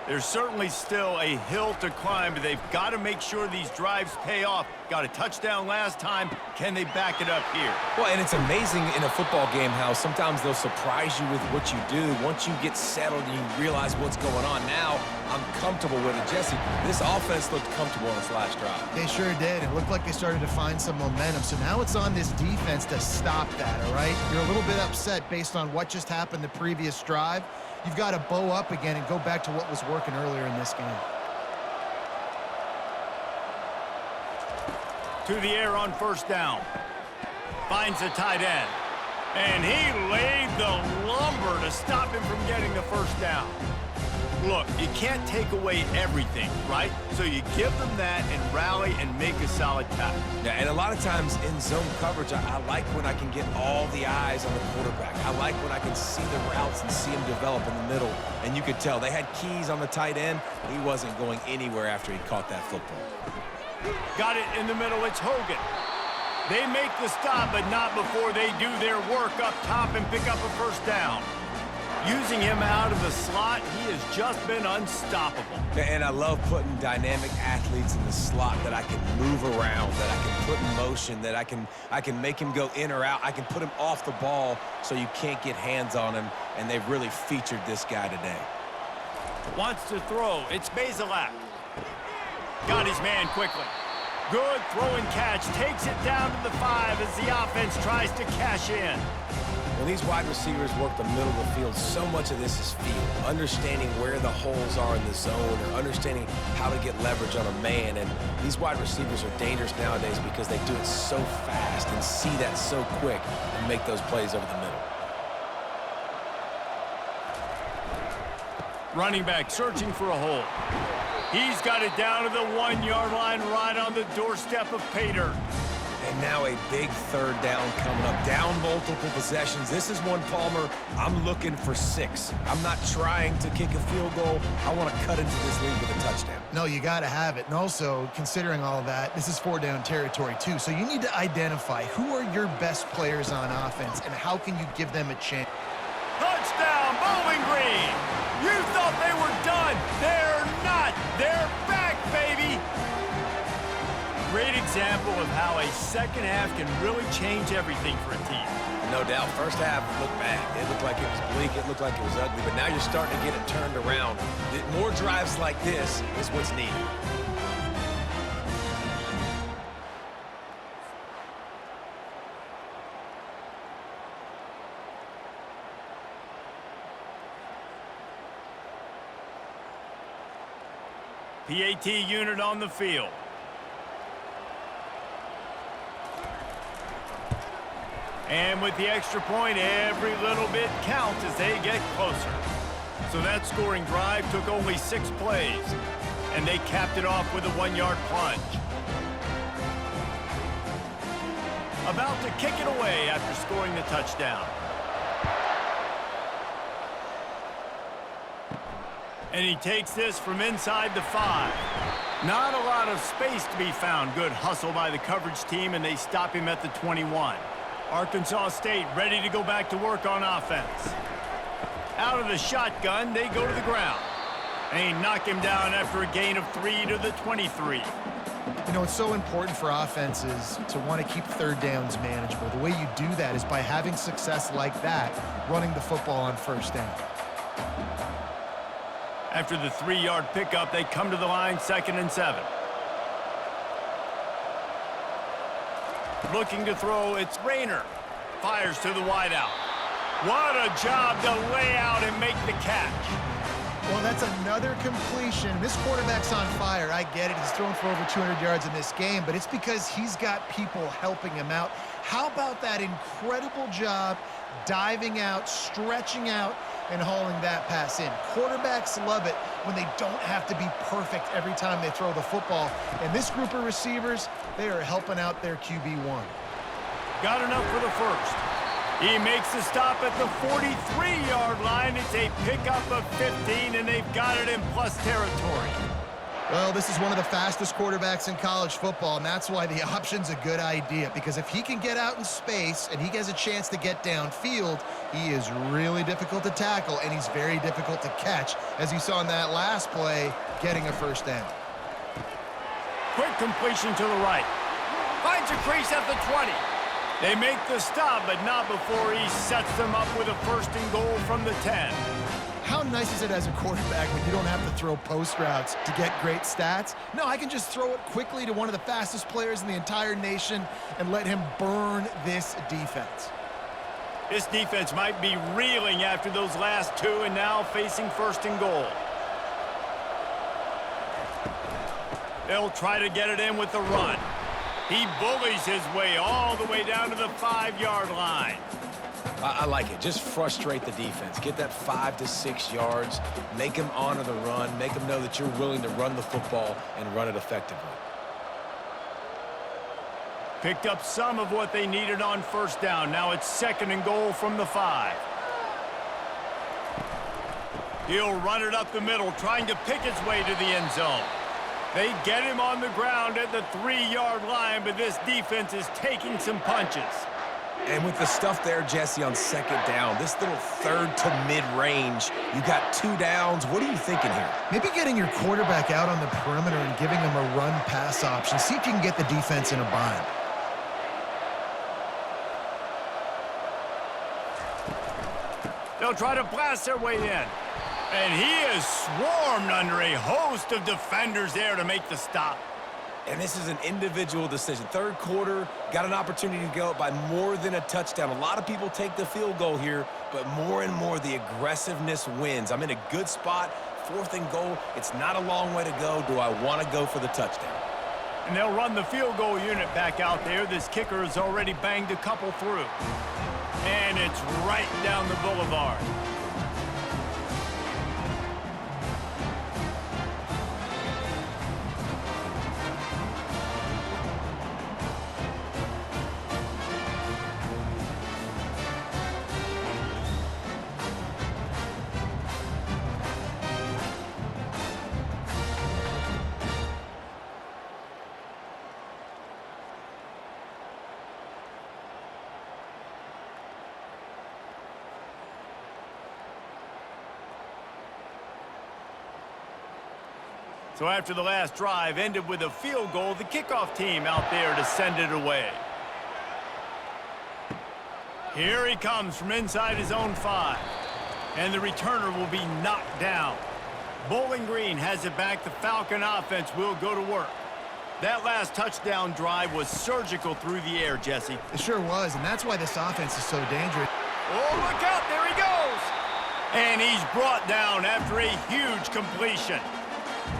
There's certainly still a hill to climb, but they've got to make sure these drives pay off. Got a touchdown last time. Can they back it up here? Well, and it's amazing in a football game how sometimes they'll surprise you with what you do. Once you get settled and you realize what's going on, now I'm comfortable with it. Jesse, this offense looked comfortable on this last drive. They sure did. It looked like they started to find some momentum. So now it's on this defense to stop that, all right? You're a little bit upset based on what just happened the previous drive. You've got to bow up again and go back to what was working earlier in this game. To the air on 1st down. Finds the tight end. And he laid the lumber to stop him from getting the 1st down. Look, you can't take away everything, right? So you give them that and rally and make a solid tackle. Yeah, and a lot of times in zone coverage, I like when I can get all the eyes on the quarterback. I like when I can see the routes and see him develop in the middle. And you could tell they had keys on the tight end. He wasn't going anywhere after he caught that football. Got it in the middle. It's Hogan. They make the stop, but not before they do their work up top and pick up a 1st down. Using him out of the slot, he has just been unstoppable. And I love putting dynamic athletes in the slot that I can move around, that I can put in motion, that I can make him go in or out. I can put him off the ball so you can't get hands on him, and they've really featured this guy today. Wants to throw. It's Bazelak. Got his man quickly. Good throw and catch. Takes it down to the 5 as the offense tries to cash in. When these wide receivers work the middle of the field, so much of this is feel. Understanding where the holes are in the zone or understanding how to get leverage on a man. And these wide receivers are dangerous nowadays because they do it so fast and see that so quick and make those plays over the middle. Running back searching for a hole. He's got it down to the 1-yard line right on the doorstep of pay dirt. And now a big 3rd down coming up. Down multiple possessions. This is one, Palmer, I'm looking for 6. I'm not trying to kick a field goal. I want to cut into this lead with a touchdown. No, you got to have it. And also, considering all of that, this is 4-down territory, too. So you need to identify who are your best players on offense and how can you give them a chance. Touchdown, Bowling Green! You thought they were done. They're not. They're back, baby! Great example of how a 2nd half can really change everything for a team. No doubt. 1st half looked bad. It looked like it was bleak. It looked like it was ugly. But now you're starting to get it turned around. More drives like this is what's needed. PAT unit on the field. And with the extra point, every little bit counts as they get closer. So that scoring drive took only 6 plays, and they capped it off with a 1-yard plunge. About to kick it away after scoring the touchdown. And he takes this from inside the 5. Not a lot of space to be found. Good hustle by the coverage team, and they stop him at the 21. Arkansas State ready to go back to work on offense. Out of the shotgun, they go to the ground. And they knock him down after a gain of 3 to the 23. You know, it's so important for offenses to want to keep 3rd downs manageable. The way you do that is by having success like that, running the football on 1st down. After the 3-yard pickup, they come to the line, 2nd and 7. Looking to throw, it's Rayner. Fires to the wideout. What a job to lay out and make the catch. Well, that's another completion. This quarterback's on fire. I get it. He's thrown for over 200 yards in this game, but it's because he's got people helping him out. How about that incredible job diving out, stretching out, and hauling that pass in? Quarterbacks love it when they don't have to be perfect every time they throw the football. And this group of receivers, they are helping out their QB1. Got enough for the first. He makes the stop at the 43-yard line. It's a pickup of 15, and they've got it in plus territory. Well, this is one of the fastest quarterbacks in college football, and that's why the option's a good idea, because if he can get out in space and he has a chance to get downfield, he is really difficult to tackle, and he's very difficult to catch, as you saw in that last play, getting a first down. Quick completion to the right. Finds a crease at the 20. They make the stop, but not before he sets them up with a 1st and goal from the 10. How nice is it as a quarterback when you don't have to throw post routes to get great stats? No, I can just throw it quickly to one of the fastest players in the entire nation and let him burn this defense. This defense might be reeling after those last 2 and now facing 1st and goal. They'll try to get it in with the run. He bullies his way all the way down to the 5-yard line. I like it. Just frustrate the defense. Get that 5 to 6 yards. Make them honor the run. Make them know that you're willing to run the football and run it effectively. Picked up some of what they needed on 1st down. Now it's 2nd and goal from the 5. He'll run it up the middle, trying to pick his way to the end zone. They get him on the ground at the 3-yard line, but this defense is taking some punches. And with the stuff there, Jesse, on 2nd down, this little 3rd to mid-range, you got 2 downs. What are you thinking here? Maybe getting your quarterback out on the perimeter and giving him a run-pass option. See if you can get the defense in a bind. They'll try to blast their way in. And he is swarmed under a host of defenders there to make the stop. And this is an individual decision. 3rd quarter, got an opportunity to go up by more than a touchdown. A lot of people take the field goal here, but more and more the aggressiveness wins. I'm in a good spot, 4th and goal. It's not a long way to go. Do I want to go for the touchdown? And they'll run the field goal unit back out there. This kicker has already banged a couple through. And it's right down the boulevard. So after the last drive ended with a field goal, the kickoff team out there to send it away. Here he comes from inside his own 5. And the returner will be knocked down. Bowling Green has it back. The Falcon offense will go to work. That last touchdown drive was surgical through the air, Jesse. It sure was, and that's why this offense is so dangerous. Oh, look out. There he goes. And he's brought down after a huge completion.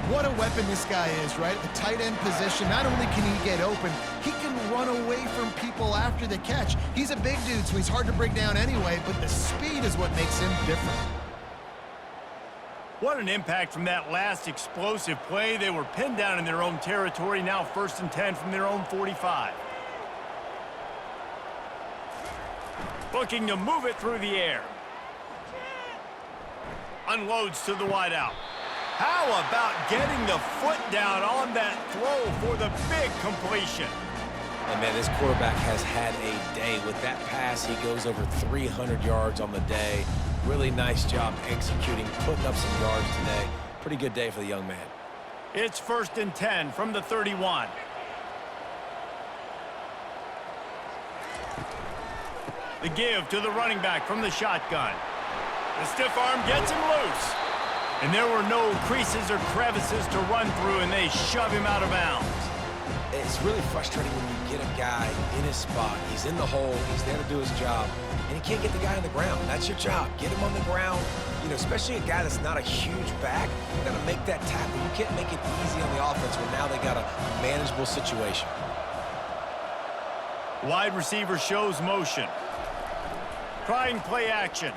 What a weapon this guy is, right? At the tight end position, not only can he get open, he can run away from people after the catch. He's a big dude, so he's hard to bring down anyway, but the speed is what makes him different. What an impact from that last explosive play. They were pinned down in their own territory, now 1st and 10 from their own 45. Looking to move it through the air. Unloads to the wideout. How about getting the foot down on that throw for the big completion? And, man, this quarterback has had a day. With that pass, he goes over 300 yards on the day. Really nice job executing, putting up some yards today. Pretty good day for the young man. It's 1st and 10 from the 31. The give to the running back from the shotgun. The stiff arm gets him loose. And there were no creases or crevices to run through, and they shove him out of bounds. It's really frustrating when you get a guy in his spot. He's in the hole. He's there to do his job, and he can't get the guy on the ground. That's your job. Get him on the ground. You know, especially a guy that's not a huge back. You got to make that tackle. You can't make it easy on the offense when now they got a manageable situation. Wide receiver shows motion. Trying play action.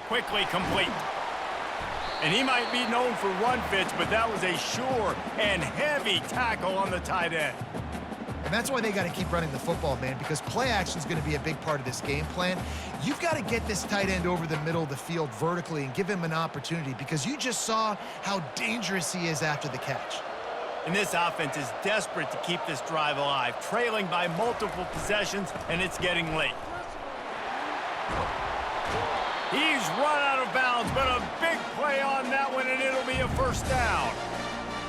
Quickly complete. And he might be known for run fits, but that was a sure and heavy tackle on the tight end. And that's why they got to keep running the football, man, because play action is going to be a big part of this game plan. You've got to get this tight end over the middle of the field vertically and give him an opportunity, because you just saw how dangerous he is after the catch. And this offense is desperate to keep this drive alive, trailing by multiple possessions, and it's getting late. He's run out of bounds, but a big play on that one, and it'll be a first down.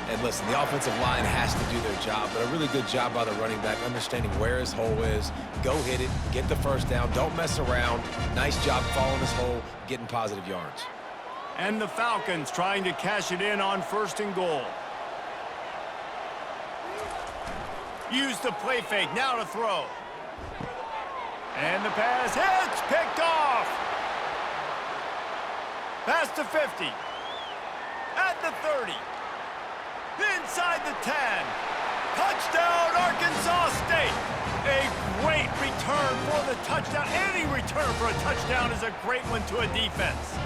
And listen, the offensive line has to do their job, but a really good job by the running back, understanding where his hole is. Go hit it, get the first down, don't mess around. Nice job following his hole, getting positive yards. And the Falcons trying to cash it in on 1st and goal. Use the play fake, now to throw. And the pass hits, picked off. Pass to 50. At the 30. Inside the 10. Touchdown, Arkansas State. A great return for the touchdown. Any return for a touchdown is a great one to a defense.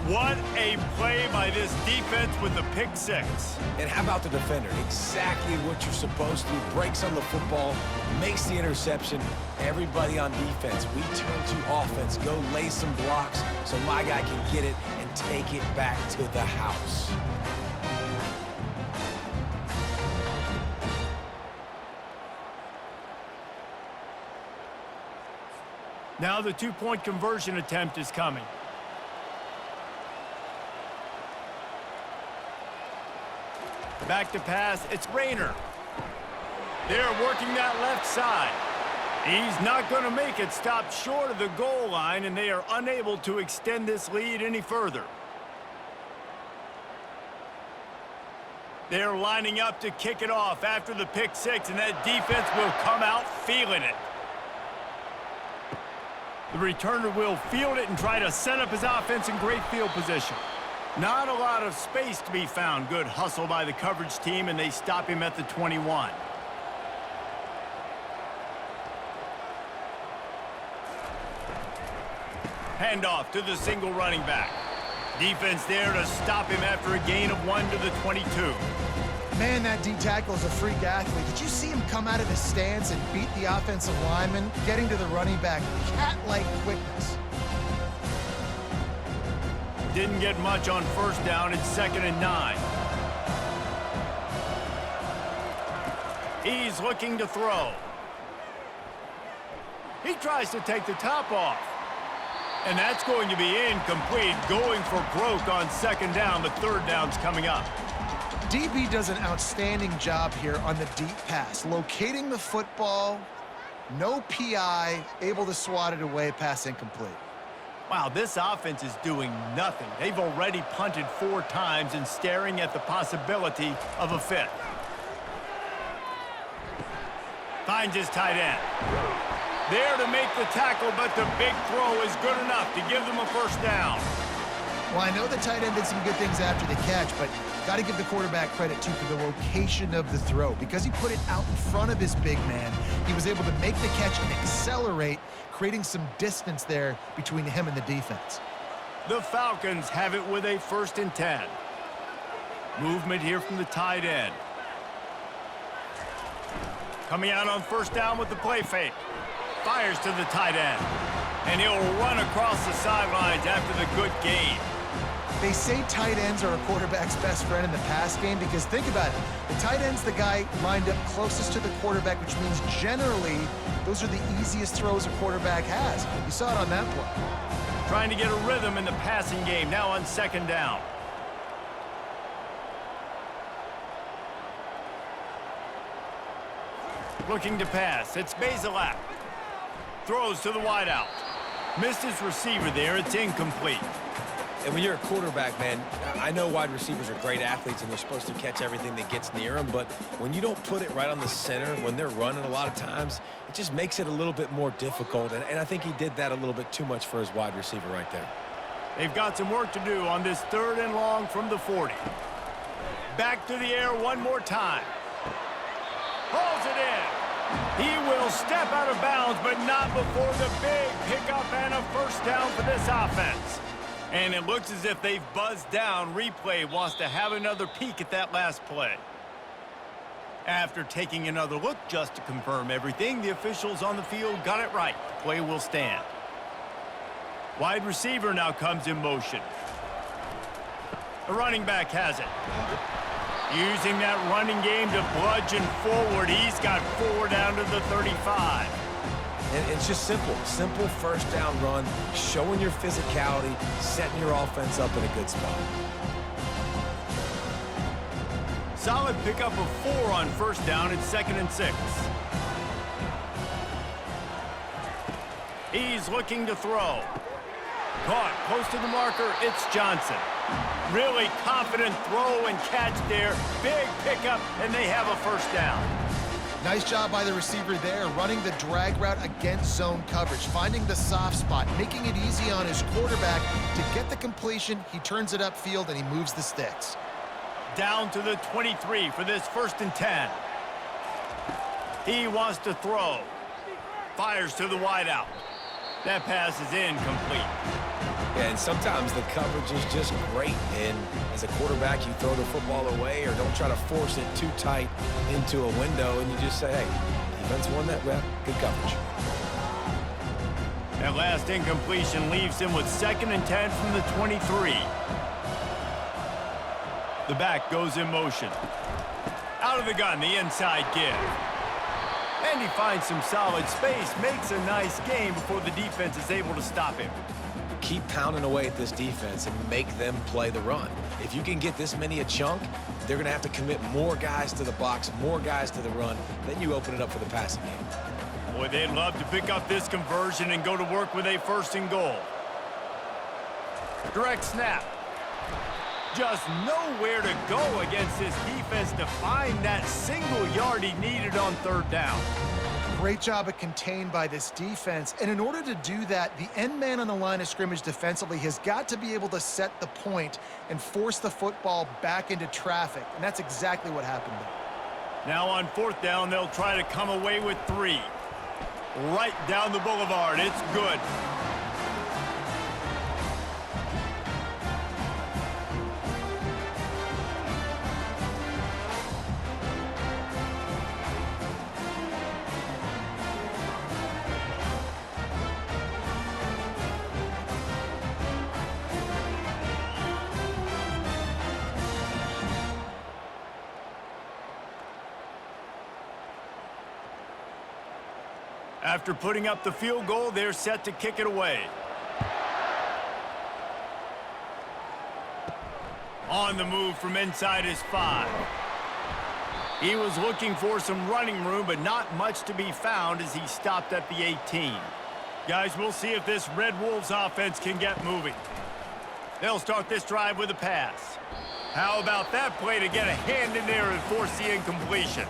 What a play by this defense with the pick 6. And how about the defender? Exactly what you're supposed to do. Breaks on the football, makes the interception. Everybody on defense, we turn to offense. Go lay some blocks so my guy can get it and take it back to the house. Now the 2-point conversion attempt is coming. Back to pass, it's Rayner. They're working that left side. He's not going to make it, stopped short of the goal line, and they are unable to extend this lead any further. They're lining up to kick it off after the pick 6, and that defense will come out feeling it. The returner will field it and try to set up his offense in great field position. Not a lot of space to be found. Good hustle by the coverage team, and they stop him at the 21. Handoff to the single running back. Defense there to stop him after a gain of 1 to the 22. Man, that D tackle is a freak athlete. Did you see him come out of his stance and beat the offensive lineman, getting to the running back? Cat-like quickness. Didn't get much on 1st down. It's 2nd and 9. He's looking to throw. He tries to take the top off. And that's going to be incomplete, going for broke on 2nd down. The 3rd down's coming up. DB does an outstanding job here on the deep pass, locating the football, no PI, able to swat it away, pass incomplete. Wow, this offense is doing nothing. They've already punted 4 times and staring at the possibility of a 5th. Finds his tight end. There to make the tackle, but the big throw is good enough to give them a 1st down. Well, I know the tight end did some good things after the catch, but got to give the quarterback credit, too, for the location of the throw. Because he put it out in front of his big man, he was able to make the catch and accelerate, creating some distance there between him and the defense. The Falcons have it with a 1st and 10. Movement here from the tight end. Coming out on 1st down with the play fake. Fires to the tight end. And he'll run across the sidelines after the good gain. They say tight ends are a quarterback's best friend in the pass game because think about it. The tight end's the guy lined up closest to the quarterback, which means generally those are the easiest throws a quarterback has. You saw it on that play. Trying to get a rhythm in the passing game now on 2nd down. Looking to pass. It's Bazelak. Throws to the wideout. Missed his receiver there. It's incomplete. And when you're a quarterback, man, I know wide receivers are great athletes and they're supposed to catch everything that gets near them, but when you don't put it right on the center, when they're running a lot of times, it just makes it a little bit more difficult. And I think he did that a little bit too much for his wide receiver right there. They've got some work to do on this 3rd and long from the 40. Back to the air one more time. Hauls it in. He will step out of bounds, but not before the big pickup and a first down for this offense. And it looks as if they've buzzed down. Replay wants to have another peek at that last play. After taking another look just to confirm everything, the officials on the field got it right. The play will stand. Wide receiver now comes in motion. The running back has it. Using that running game to bludgeon forward. He's got 4 down to the 35. And it's just simple. Simple first down run, showing your physicality, setting your offense up in a good spot. Solid pickup of 4 on first down. It's 2nd and 6. He's looking to throw. Caught close to the marker. It's Johnson. Really confident throw and catch there. Big pickup, and they have a first down. Nice job by the receiver there, running the drag route against zone coverage, finding the soft spot, making it easy on his quarterback to get the completion. He turns it upfield, and he moves the sticks. Down to the 23 for this 1st and 10. He wants to throw. Fires to the wideout. That pass is incomplete. Yeah, and sometimes the coverage is just great. And as a quarterback, you throw the football away or don't try to force it too tight into a window, and you just say, hey, defense won that rep. Good coverage. That last incompletion leaves him with 2nd and 10 from the 23. The back goes in motion. Out of the gun, the inside give. And he finds some solid space, makes a nice game before the defense is able to stop him. Keep pounding away at this defense and make them play the run. If you can get this many a chunk, they're going to have to commit more guys to the box, more guys to the run. Then you open it up for the passing game. Boy, they'd love to pick up this conversion and go to work with a 1st and goal. Direct snap. Just nowhere to go against this defense to find that single yard he needed on 3rd down. Great job of contained by this defense. And in order to do that, the end man on the line of scrimmage defensively has got to be able to set the point and force the football back into traffic. And that's exactly what happened there. Now on 4th down, they'll try to come away with 3. Right down the boulevard. It's good. After putting up the field goal, they're set to kick it away. On the move from inside his 5. He was looking for some running room, but not much to be found as he stopped at the 18. Guys, we'll see if this Red Wolves offense can get moving. They'll start this drive with a pass. How about that play to get a hand in there and force the incompletion?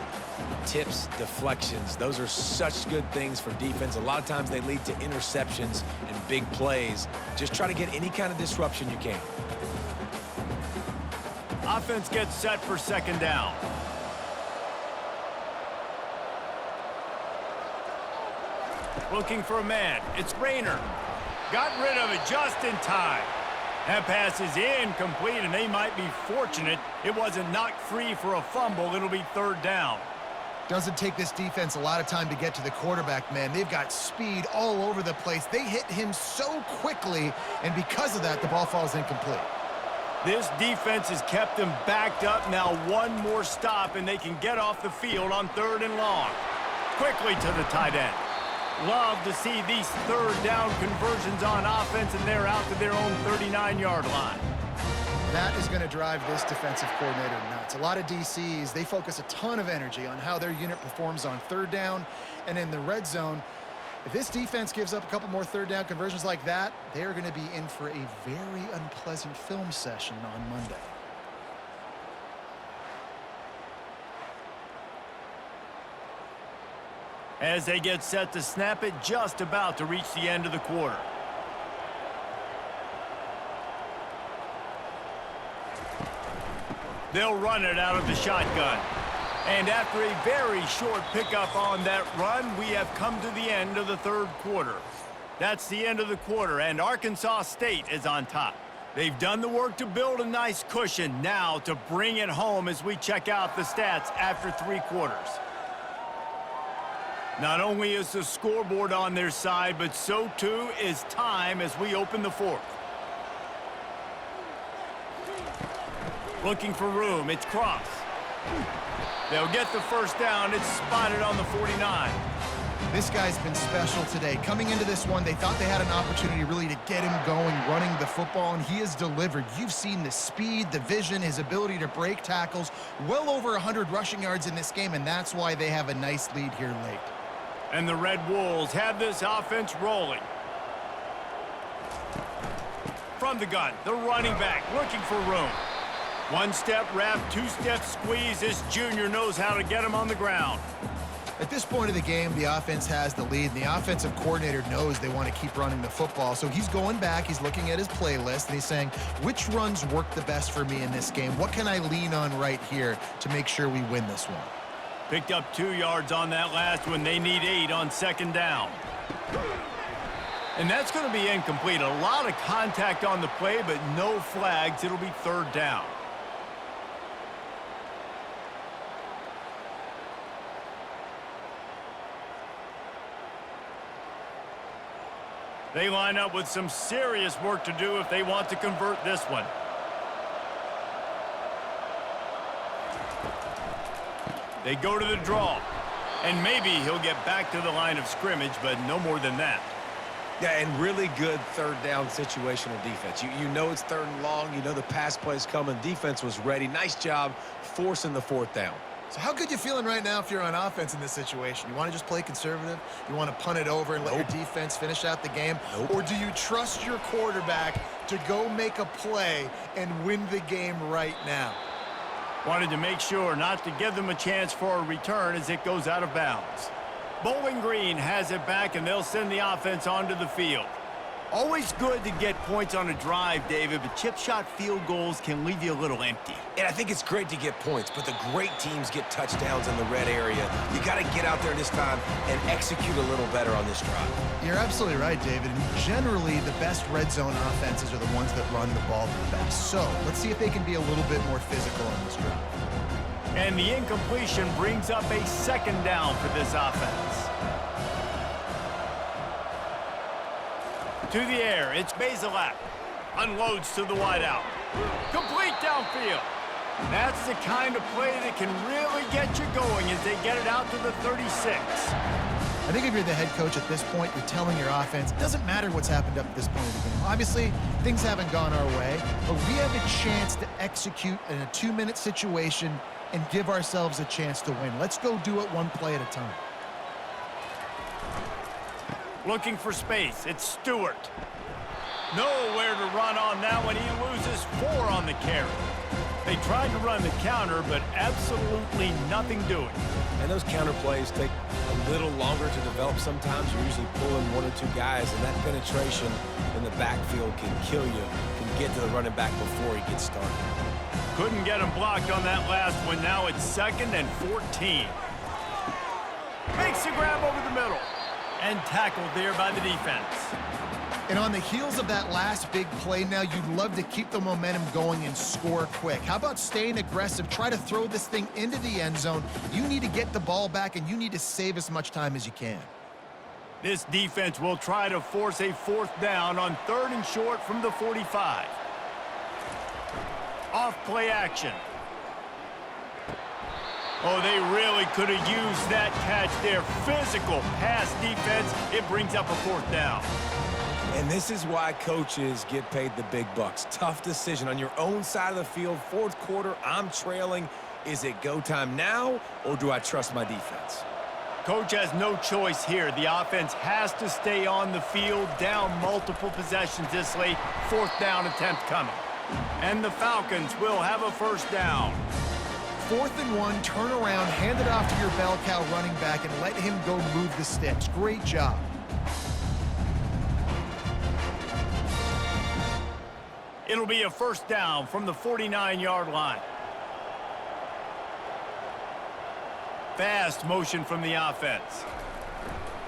Tips, deflections, those are such good things for defense. A lot of times they lead to interceptions and big plays. Just try to get any kind of disruption you can. Offense gets set for 2nd down. Looking for a man. It's Rayner. Got rid of it just in time. That pass is incomplete, and they might be fortunate it wasn't knocked free for a fumble. It'll be 3rd down. Doesn't take this defense a lot of time to get to the quarterback, man. They've got speed all over the place. They hit him so quickly, and because of that, the ball falls incomplete. This defense has kept them backed up. Now one more stop, and they can get off the field on 3rd and long. Quickly to the tight end. Love to see these 3rd down conversions on offense, and they're out to their own 39-yard line. That is going to drive this defensive coordinator nuts. A lot of DCs, they focus a ton of energy on how their unit performs on 3rd down, and in the red zone, If this defense gives up a couple more third down conversions like that, they're going to be in for a very unpleasant film session on Monday. As they get set to snap it, just about to reach the end of the quarter. They'll run it out of the shotgun. And after a very short pickup on that run, we have come to the end of the third quarter. That's the end of the quarter, and Arkansas State is on top. They've done the work to build a nice cushion, now to bring it home as we check out the stats after 3 quarters. Not only is the scoreboard on their side, but so too is time as we open the fourth. Looking for room, it's Cross. They'll get the first down. It's spotted on the 49. This guy's been special today. Coming into this one, they thought they had an opportunity really to get him going, running the football, and he has delivered. You've seen the speed, the vision, his ability to break tackles. Well over 100 rushing yards in this game, and that's why they have a nice lead here late. And the Red Wolves have this offense rolling. From the gun, the running back looking for room. 1-step wrap, 2-step squeeze. This junior knows how to get him on the ground. At this point of the game, the offense has the lead, and the offensive coordinator knows they want to keep running the football. So he's going back, he's looking at his playlist, and he's saying, which runs work the best for me in this game? What can I lean on right here to make sure we win this one? Picked up 2 yards on that last one. They need 8 on second down. And that's going to be incomplete. A lot of contact on the play, but no flags. It'll be third down. They line up with some serious work to do if they want to convert this one. They go to the draw. And maybe he'll get back to the line of scrimmage, but no more than that. Yeah, and really good third down situational defense. You know it's third and long. You know the pass play's coming. Defense was ready. Nice job forcing the fourth down. So how good you feeling right now if you're on offense in this situation? You want to just play conservative? You want to punt it over and let your defense finish out the game? Or do you trust your quarterback to go make a play and win the game right now? Wanted to make sure not to give them a chance for a return as it goes out of bounds. Bowling Green has it back, and they'll send the offense onto the field. Always good to get points on a drive, David, but chip shot field goals can leave you a little empty. And I think it's great to get points, but the great teams get touchdowns in the red area. You got to get out there this time and execute a little better on this drive. You're absolutely right, David. And generally, the best red zone offenses are the ones that run the ball the best. So let's see if they can be a little bit more physical on this drive. And the incompletion brings up a second down for this offense. To the air, it's Bazelak. Unloads to the wideout. Complete downfield. That's the kind of play that can really get you going as they get it out to the 36. I think if you're the head coach at this point, you're telling your offense, it doesn't matter what's happened up to this point of the game. Obviously, things haven't gone our way, but we have a chance to execute in a 2-minute situation and give ourselves a chance to win. Let's go do it one play at a time. Looking for space, it's Stewart. Nowhere to run on that one. He loses 4 on the carry. They tried to run the counter, but absolutely nothing doing. And those counter plays take a little longer to develop sometimes. You're usually pulling 1 or 2 guys, and that penetration in the backfield can kill you, can get to the running back before he gets started. Couldn't get him blocked on that last one. Now it's 2nd and 14. Makes the grab over the middle. And tackled there by the defense. And on the heels of that last big play now, you'd love to keep the momentum going and score quick. How about staying aggressive? Try to throw this thing into the end zone. You need to get the ball back, and you need to save as much time as you can. This defense will try to force a 4th down on 3rd and short from the 45. Off play action. Oh, they really could have used that catch there. Physical pass defense. It brings up a 4th down. And this is why coaches get paid the big bucks. Tough decision on your own side of the field. 4th quarter, I'm trailing. Is it go time now, or do I trust my defense? Coach has no choice here. The offense has to stay on the field, down multiple possessions this late. 4th down attempt coming. And the Falcons will have a first down. 4th and 1, turn around, hand it off to your bell cow running back, and let him go move the sticks. Great job. It'll be a first down from the 49-yard line. Fast motion from the offense.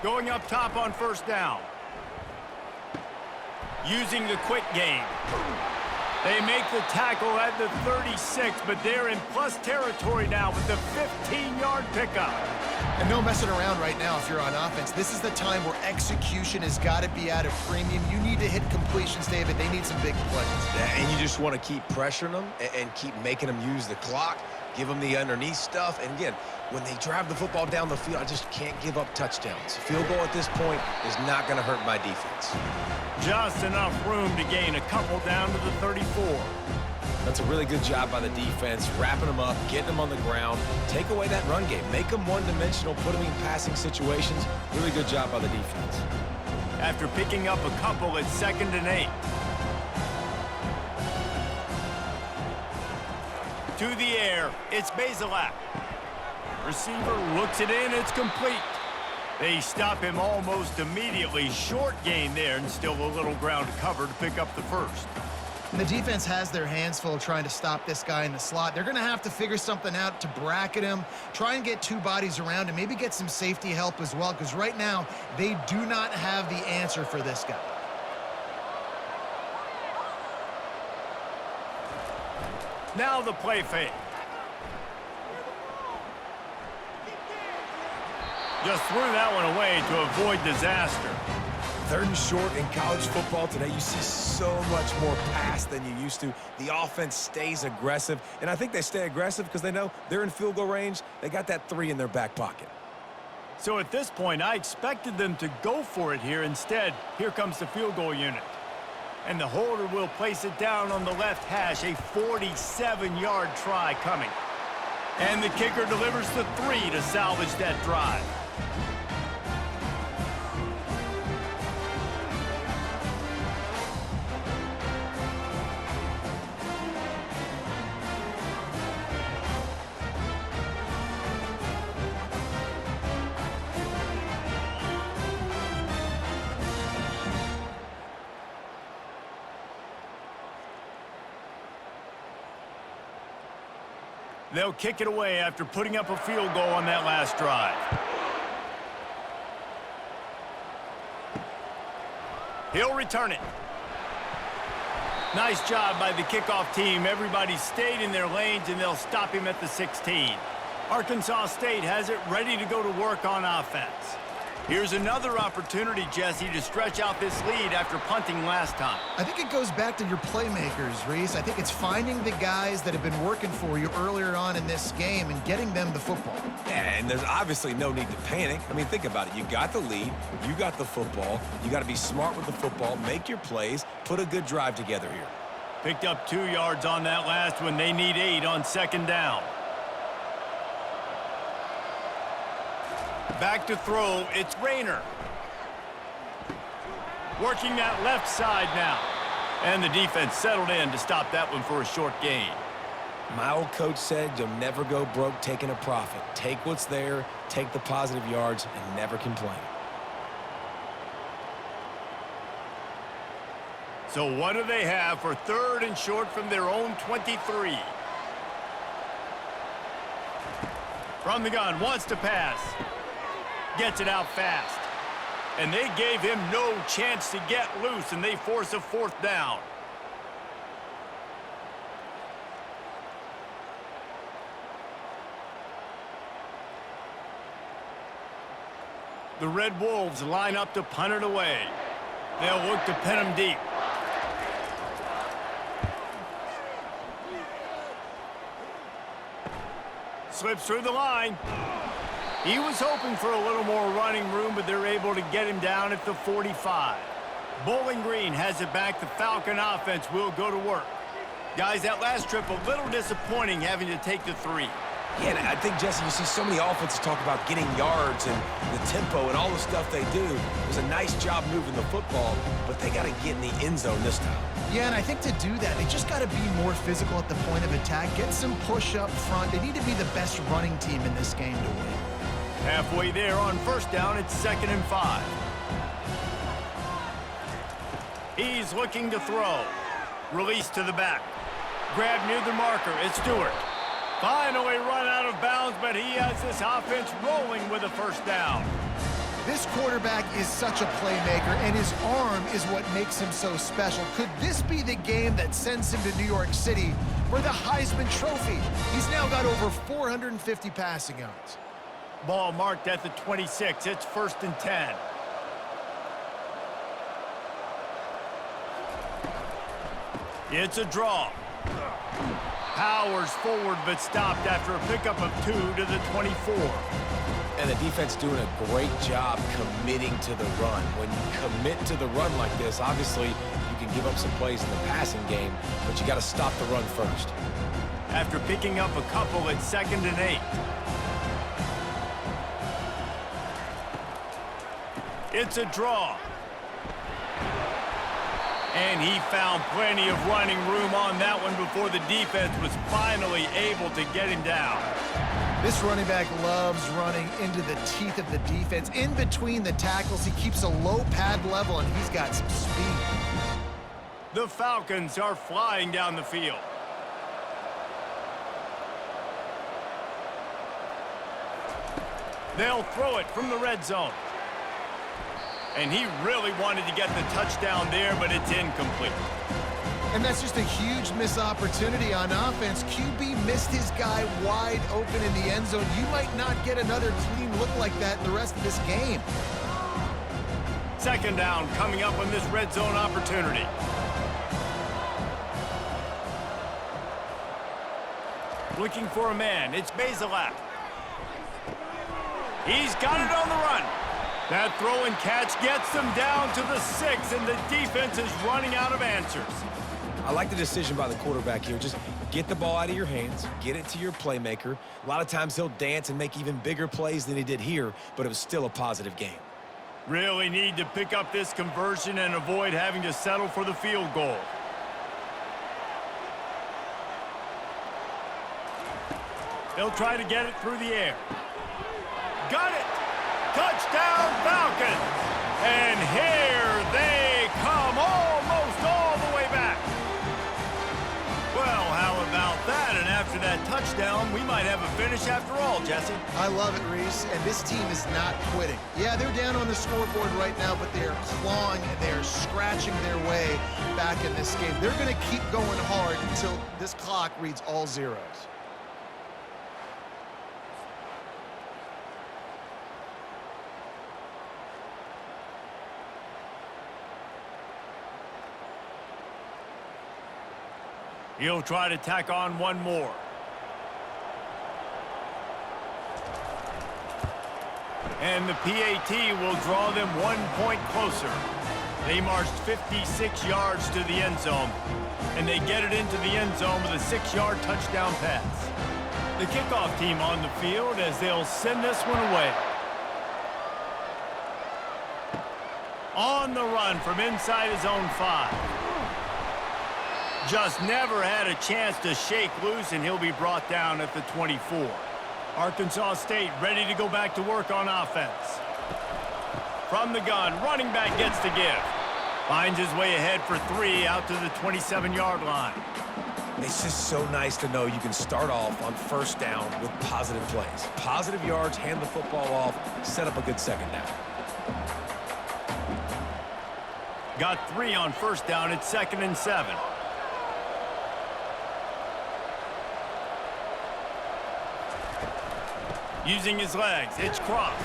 Going up top on first down. Using the quick game. They make the tackle at the 36, but they're in plus territory now with the 15-yard pickup. And no messing around right now if you're on offense. This is the time where execution has got to be at a premium. You need to hit completions, David. They need some big plays. Yeah, and you just want to keep pressuring them and keep making them use the clock, give them the underneath stuff. And again, when they drive the football down the field, I just can't give up touchdowns. Field goal at this point is not going to hurt my defense. Just enough room to gain a couple down to the 34. That's a really good job by the defense, wrapping them up, getting them on the ground. Take away that run game. Make them one-dimensional, put them in passing situations. Really good job by the defense. After picking up a couple, it's 2nd and 8. To the air, it's Bazelak. Receiver looks it in, it's complete. They stop him almost immediately. Short gain there, and still a little ground cover to pick up the first. And the defense has their hands full trying to stop this guy in the slot. They're going to have to figure something out to bracket him, try and get 2 bodies around him, maybe get some safety help as well, because right now they do not have the answer for this guy. Now the play fake. Just threw that one away to avoid disaster. 3rd and short in college football today, you see so much more pass than you used to. The offense stays aggressive, and I think they stay aggressive because they know they're in field goal range. They got that 3 in their back pocket. So at this point, I expected them to go for it here. Instead, here comes the field goal unit. And the holder will place it down on the left hash, a 47-yard try coming. And the kicker delivers the 3 to salvage that drive. They'll kick it away after putting up a field goal on that last drive. He'll return it. Nice job by the kickoff team. Everybody stayed in their lanes, and they'll stop him at the 16. Arkansas State has it ready to go to work on offense. Here's another opportunity, Jesse, to stretch out this lead after punting last time. I think it goes back to your playmakers, Reese. I think it's finding the guys that have been working for you earlier on in this game and getting them the football. And there's obviously no need to panic. I mean, think about it. You got the lead. You got the football. You got to be smart with the football. Make your plays. Put a good drive together here. Picked up 2 yards on that last one. They need 8 on 2nd down. Back to throw, it's Rayner. Working that left side now. And the defense settled in to stop that one for a short gain. My old coach said you'll never go broke taking a profit. Take what's there, take the positive yards, and never complain. So what do they have for 3rd and short from their own 23? From the gun, wants to pass. Gets it out fast. And they gave him no chance to get loose, and they force a 4th down. The Red Wolves line up to punt it away. They'll look to pin him deep. Slips through the line. He was hoping for a little more running room, but they're able to get him down at the 45. Bowling Green has it back. The Falcon offense will go to work. Guys, that last trip a little disappointing having to take the 3. Yeah, and I think, Jesse, you see so many offenses talk about getting yards and the tempo and all the stuff they do. It was a nice job moving the football, but they got to get in the end zone this time. Yeah, and I think to do that, they just got to be more physical at the point of attack, get some push up front. They need to be the best running team in this game to win. Halfway there on first down, it's 2nd and 5. He's looking to throw. Release to the back. Grab near the marker. It's Stewart. Finally run out of bounds, but he has this offense rolling with a first down. This quarterback is such a playmaker, and his arm is what makes him so special. Could this be the game that sends him to New York City for the Heisman Trophy? He's now got over 450 passing yards. Ball marked at the 26. It's 1st and 10. It's a draw. Powers forward, but stopped after a pickup of 2 to the 24. And the defense doing a great job committing to the run. When you commit to the run like this, obviously you can give up some plays in the passing game, but you got to stop the run first. After picking up a couple, it's 2nd and 8. It's a draw. And he found plenty of running room on that one before the defense was finally able to get him down. This running back loves running into the teeth of the defense. In between the tackles, he keeps a low pad level, and he's got some speed. The Falcons are flying down the field. They'll throw it from the red zone. And he really wanted to get the touchdown there, but it's incomplete. And that's just a huge missed opportunity on offense. QB missed his guy wide open in the end zone. You might not get another clean look like that in the rest of this game. 2nd down coming up on this red zone opportunity. Looking for a man. It's Bazelak. He's got it on the run. That throw and catch gets them down to the 6, and the defense is running out of answers. I like the decision by the quarterback here. Just get the ball out of your hands, get it to your playmaker. A lot of times he'll dance and make even bigger plays than he did here, but it was still a positive game. Really need to pick up this conversion and avoid having to settle for the field goal. They'll try to get it through the air. Got it! Touchdown Falcons! And here they come, almost all the way back. Well, how about that? And after that touchdown, we might have a finish after all, Jesse. I love it, Reese, and this team is not quitting. Yeah, they're down on the scoreboard right now, but they are clawing and they are scratching their way back in this game. They're going to keep going hard until this clock reads all zeros. He'll try to tack on one more. And the PAT will draw them 1 point closer. They marched 56 yards to the end zone, and they get it into the end zone with a 6-yard touchdown pass. The kickoff team on the field as they'll send this one away. On the run from inside his own 5. Just never had a chance to shake loose, and he'll be brought down at the 24. Arkansas State ready to go back to work on offense. From the gun, running back gets the give. Finds his way ahead for 3 out to the 27-yard line. It's just so nice to know you can start off on first down with positive plays. Positive yards, hand the football off, set up a good second down. Got 3 on first down. It's 2nd and 7. Using his legs, it's Cross.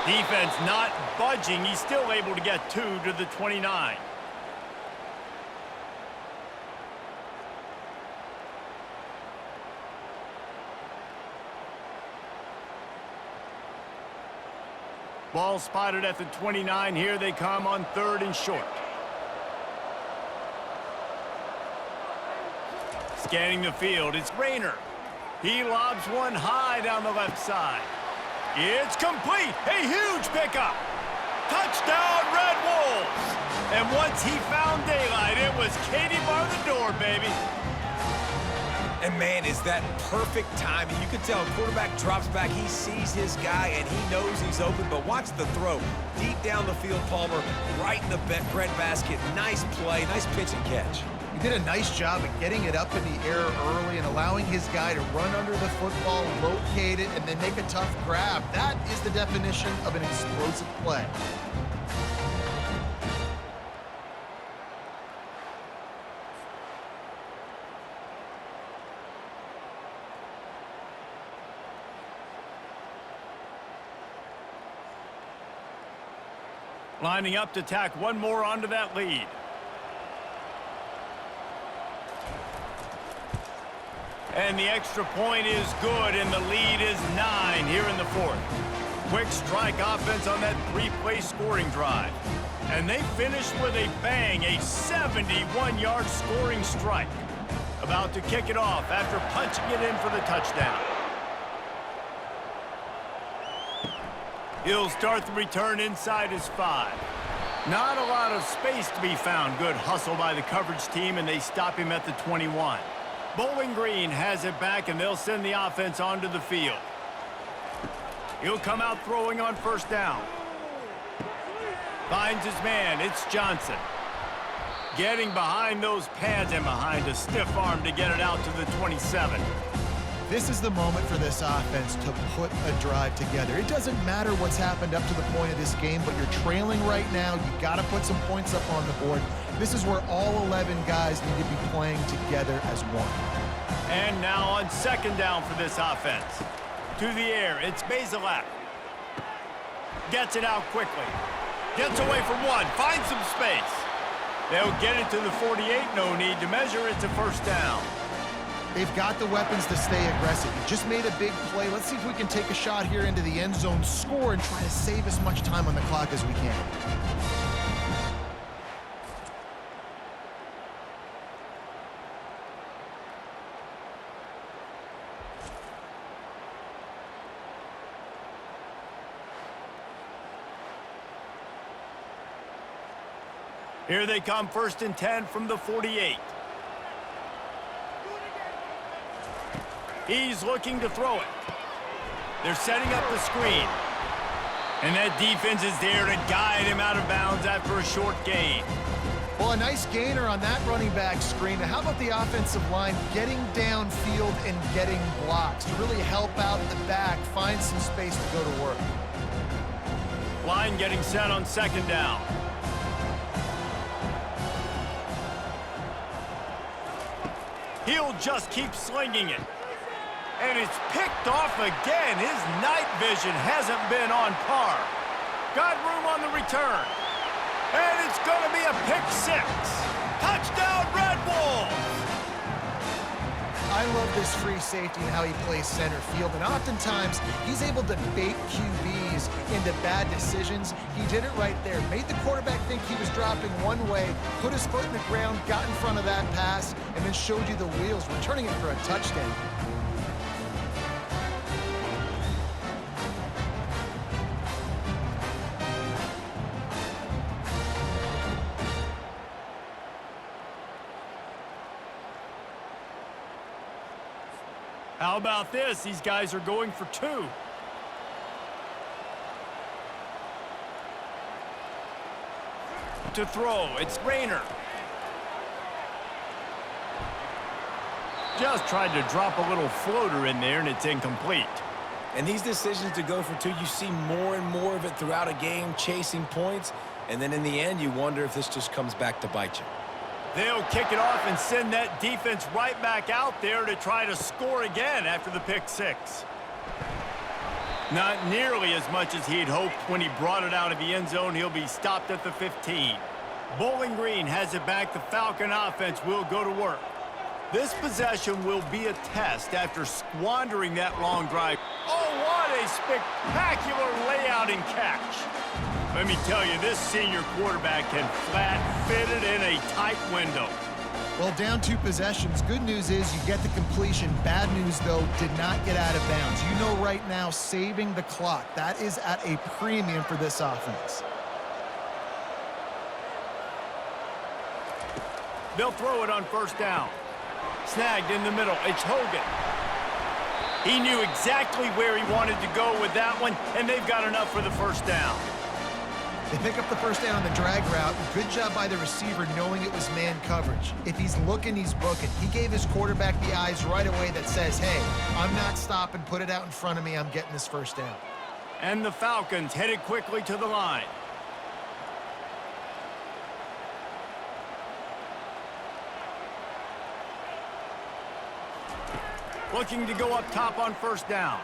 Defense not budging. He's still able to get 2 to the 29. Ball spotted at the 29. Here they come on 3rd and short. Scanning the field, it's Rayner. He lobs one high down the left side. It's complete. A huge pickup. Touchdown, Red Wolves. And once he found daylight, it was Katie bar the door, baby. And, man, is that perfect timing. You can tell quarterback drops back. He sees his guy, and he knows he's open. But watch the throw. Deep down the field, Palmer, right in the breadbasket. Nice play, nice pitch and catch. He did a nice job at getting it up in the air early and allowing his guy to run under the football, locate it, and then make a tough grab. That is the definition of an explosive play. Lining up to tack one more onto that lead. And the extra point is good, and the lead is 9 here in the fourth. Quick strike offense on that 3-play scoring drive. And they finish with a bang, a 71-yard scoring strike. About to kick it off after punching it in for the touchdown. He'll start the return inside his 5. Not a lot of space to be found. Good hustle by the coverage team, and they stop him at the 21. Bowling Green has it back, and they'll send the offense onto the field. He'll come out throwing on first down. Finds his man. It's Johnson. Getting behind those pads and behind a stiff arm to get it out to the 27. This is the moment for this offense to put a drive together. It doesn't matter what's happened up to the point of this game, but you're trailing right now. You got to put some points up on the board. This is where all 11 guys need to be playing together as one. And now on second down for this offense. To the air, it's Bazelak. Gets it out quickly. Gets away from one, finds some space. They'll get it to the 48, no need to measure. It's a first down. They've got the weapons to stay aggressive. He just made a big play. Let's see if we can take a shot here into the end zone, score, and try to save as much time on the clock as we can. Here they come, 1st and 10 from the 48. He's looking to throw it. They're setting up the screen. And that defense is there to guide him out of bounds after a short gain. Well, a nice gainer on that running back screen. Now, how about the offensive line getting downfield and getting blocks to really help out the back, find some space to go to work? Line getting set on second down. He'll just keep slinging it. And it's picked off again. His night vision hasn't been on par. Got room on the return. And it's going to be a pick 6. Touchdown, Red Wolves! I love this free safety and how he plays center field. And oftentimes, he's able to bait QBs into bad decisions. He did it right there. Made the quarterback think he was dropping one way, put his foot in the ground, got in front of that pass, and then showed you the wheels, returning it for a touchdown. How about this? These guys are going for 2. To throw, it's Rayner. Just tried to drop a little floater in there, and it's incomplete. And these decisions to go for 2, you see more and more of it throughout a game, chasing points. And then in the end, you wonder if this just comes back to bite you. They'll kick it off and send that defense right back out there to try to score again after the pick 6. Not nearly as much as he'd hoped when he brought it out of the end zone. He'll be stopped at the 15. Bowling Green has it back. The Falcon offense will go to work. This possession will be a test after squandering that long drive. Oh, what a spectacular layout and catch. Let me tell you, this senior quarterback can flat fit it in a tight window. Well, down 2 possessions. Good news is you get the completion. Bad news, though, did not get out of bounds. You know right now, saving the clock. That is at a premium for this offense. They'll throw it on first down. Snagged in the middle. It's Hogan. He knew exactly where he wanted to go with that one, and they've got enough for the first down. They pick up the first down on the drag route. Good job by the receiver knowing it was man coverage. If he's looking, he's booking. He gave his quarterback the eyes right away that says, hey, I'm not stopping. Put it out in front of me. I'm getting this first down. And the Falcons headed quickly to the line. Looking to go up top on first down.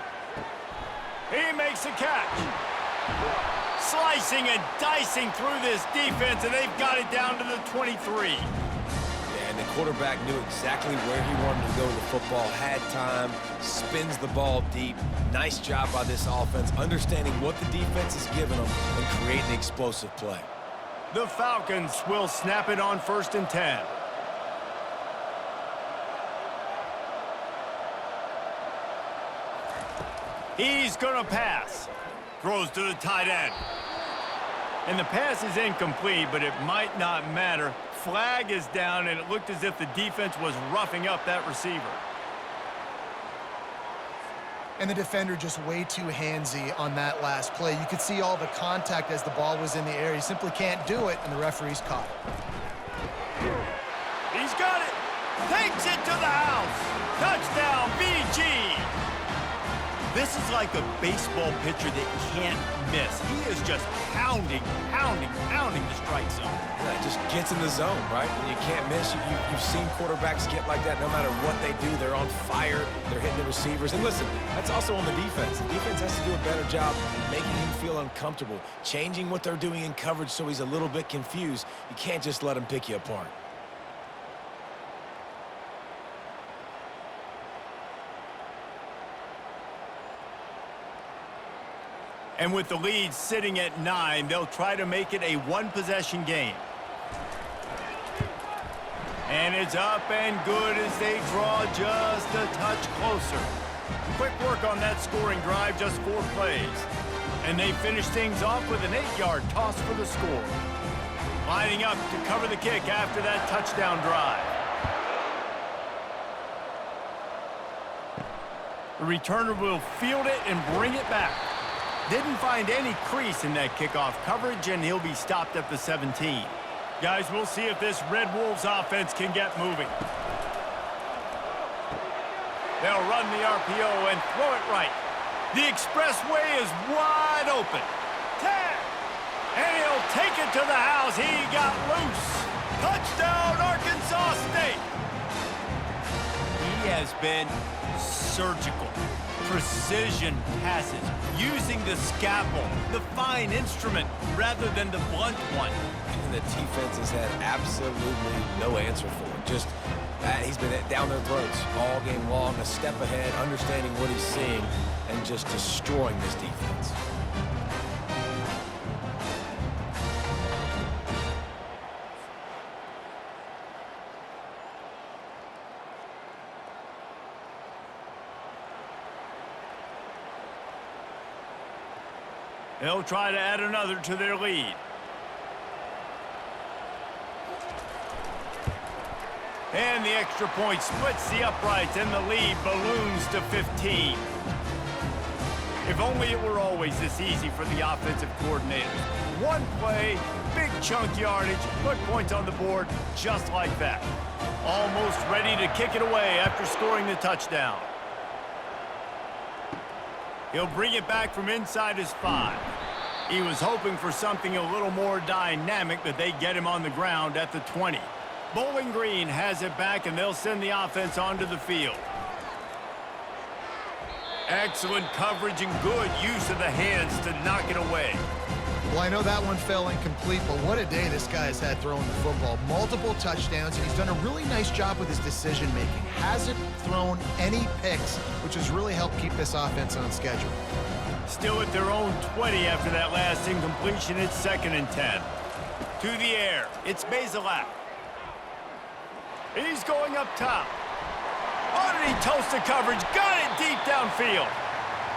He makes a catch. Slicing and dicing through this defense, and they've got it down to the 23. Yeah, and the quarterback knew exactly where he wanted to go with the football, had time, spins the ball deep. Nice job by this offense, understanding what the defense is giving them and creating explosive play. The Falcons will snap it on 1st and 10. He's going to pass. Throws to the tight end. And the pass is incomplete, but it might not matter. Flag is down, and it looked as if the defense was roughing up that receiver. And the defender just way too handsy on that last play. You could see all the contact as the ball was in the air. He simply can't do it, and the referee's caught it. He's got it. Takes it to the house. Touchdown, BG. This is like a baseball pitcher that can't miss. He is just pounding the strike zone. Yeah, it just gets in the zone, right? When you can't miss, you've seen quarterbacks get like that no matter what they do. They're on fire. They're hitting the receivers. And listen, that's also on the defense. The defense has to do a better job making him feel uncomfortable, changing what they're doing in coverage so he's a little bit confused. You can't just let him pick you apart. And with the lead sitting at 9, they'll try to make it a one-possession game. And it's up and good as they draw just a touch closer. Quick work on that scoring drive, just 4 plays. And they finish things off with an 8-yard toss for the score. Lining up to cover the kick after that touchdown drive. The returner will field it and bring it back. Didn't find any crease in that kickoff coverage, and he'll be stopped at the 17. Guys, we'll see if this Red Wolves offense can get moving. They'll run the RPO and throw it right. The expressway is wide open. 10. And he'll take it to the house. He got loose. Touchdown, Arkansas State. He has been surgical. Precision passes, using the scalpel, the fine instrument, rather than the blunt one. And the defense has had absolutely no answer for it. Just he's been down their throats all game long, a step ahead, understanding what he's seeing, and just destroying this defense. They'll try to add another to their lead. And the extra point splits the uprights, and the lead balloons to 15. If only it were always this easy for the offensive coordinators. One play, big chunk yardage, put points on the board just like that. Almost ready to kick it away after scoring the touchdown. He'll bring it back from inside his 5. He was hoping for something a little more dynamic, but they get him on the ground at the 20. Bowling Green has it back, and they'll send the offense onto the field. Excellent coverage and good use of the hands to knock it away. Well, I know that one fell incomplete, but what a day this guy has had throwing the football. Multiple touchdowns, and he's done a really nice job with his decision-making. Hasn't thrown any picks, which has really helped keep this offense on schedule. Still at their own 20 after that last incompletion. It's 2nd and 10. To the air. It's Bazelak. He's going up top. Oh, did he toast the coverage? Got it deep downfield.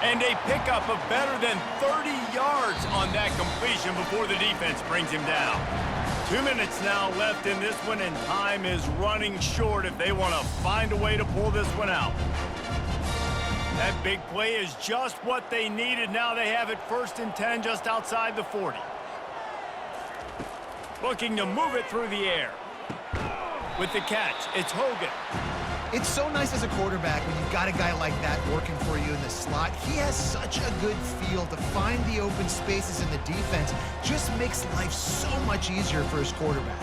And a pickup of better than 30 yards on that completion before the defense brings him down. 2 minutes now left in this one, and time is running short if they want to find a way to pull this one out. That big play is just what they needed. Now they have it 1st and 10 just outside the 40. Looking to move it through the air. With the catch, it's Hogan. It's so nice as a quarterback when you've got a guy like that working for you in the slot. He has such a good feel to find the open spaces in the defense. Just makes life so much easier for his quarterback.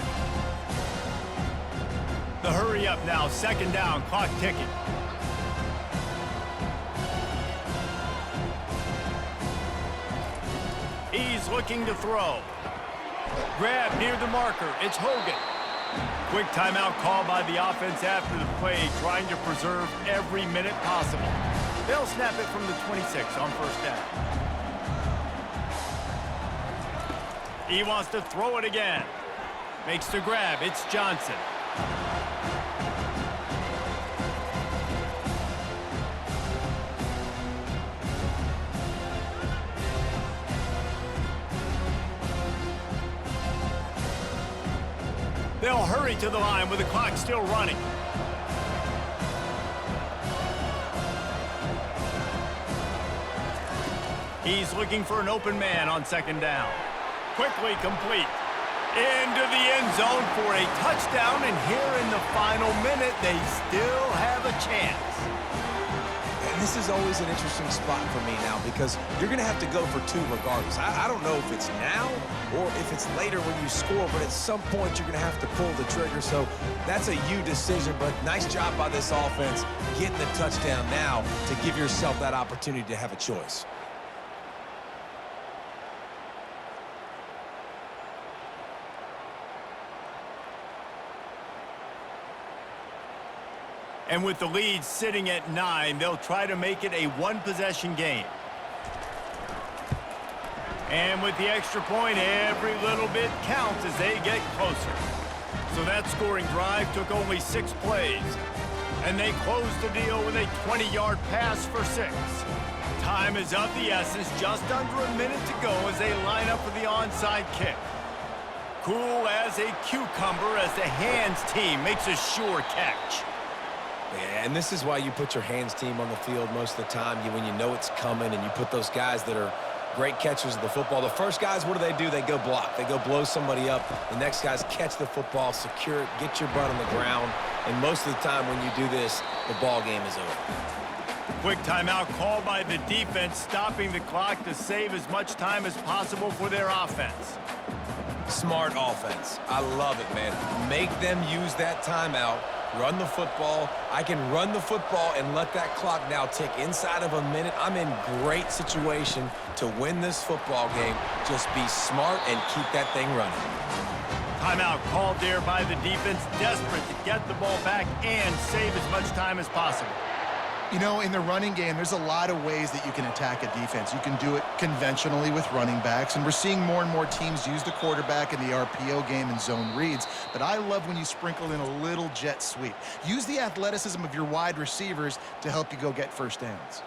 The hurry up now, 2nd down, clock ticking. He's looking to throw. Grab near the marker, it's Hogan. Quick timeout call by the offense after the play, trying to preserve every minute possible. They'll snap it from the 26 on 1st down. He wants to throw it again. Makes the grab, it's Johnson. They'll hurry to the line with the clock still running. He's looking for an open man on 2nd down. Quickly complete. Into the end zone for a touchdown, and here in the final minute, they still have a chance. And this is always an interesting spot for me now because you're going to have to go for 2 regardless. I don't know if it's now or if it's later when you score, but at some point you're going to have to pull the trigger. So that's a you decision, but nice job by this offense getting the touchdown now to give yourself that opportunity to have a choice. And with the lead sitting at 9, they'll try to make it a 1-possession game. And with the extra point, every little bit counts as they get closer. So that scoring drive took only 6 plays. And they closed the deal with a 20-yard pass for 6. Time is of the essence, just under a minute to go as they line up for the onside kick. Cool as a cucumber as the hands team makes a sure catch. Yeah, and this is why you put your hands team on the field most of the time when you know it's coming, and you put those guys that are great catchers of the football. The first guys, what do? They go block. They go blow somebody up. The next guys catch the football, secure it, get your butt on the ground. And most of the time when you do this, the ball game is over. Quick timeout called by the defense, stopping the clock to save as much time as possible for their offense. Smart offense. I love it, man. Make them use that timeout. Run the football. I can run the football and let that clock now tick inside of a minute. I'm in great situation to win this football game. Just be smart and keep that thing running. Timeout called there by the defense, desperate to get the ball back and save as much time as possible. You know, in the running game, there's a lot of ways that you can attack a defense. You can do it conventionally with running backs, and we're seeing more and more teams use the quarterback in the RPO game and zone reads. But I love when you sprinkle in a little jet sweep. Use the athleticism of your wide receivers to help you go get 1st downs.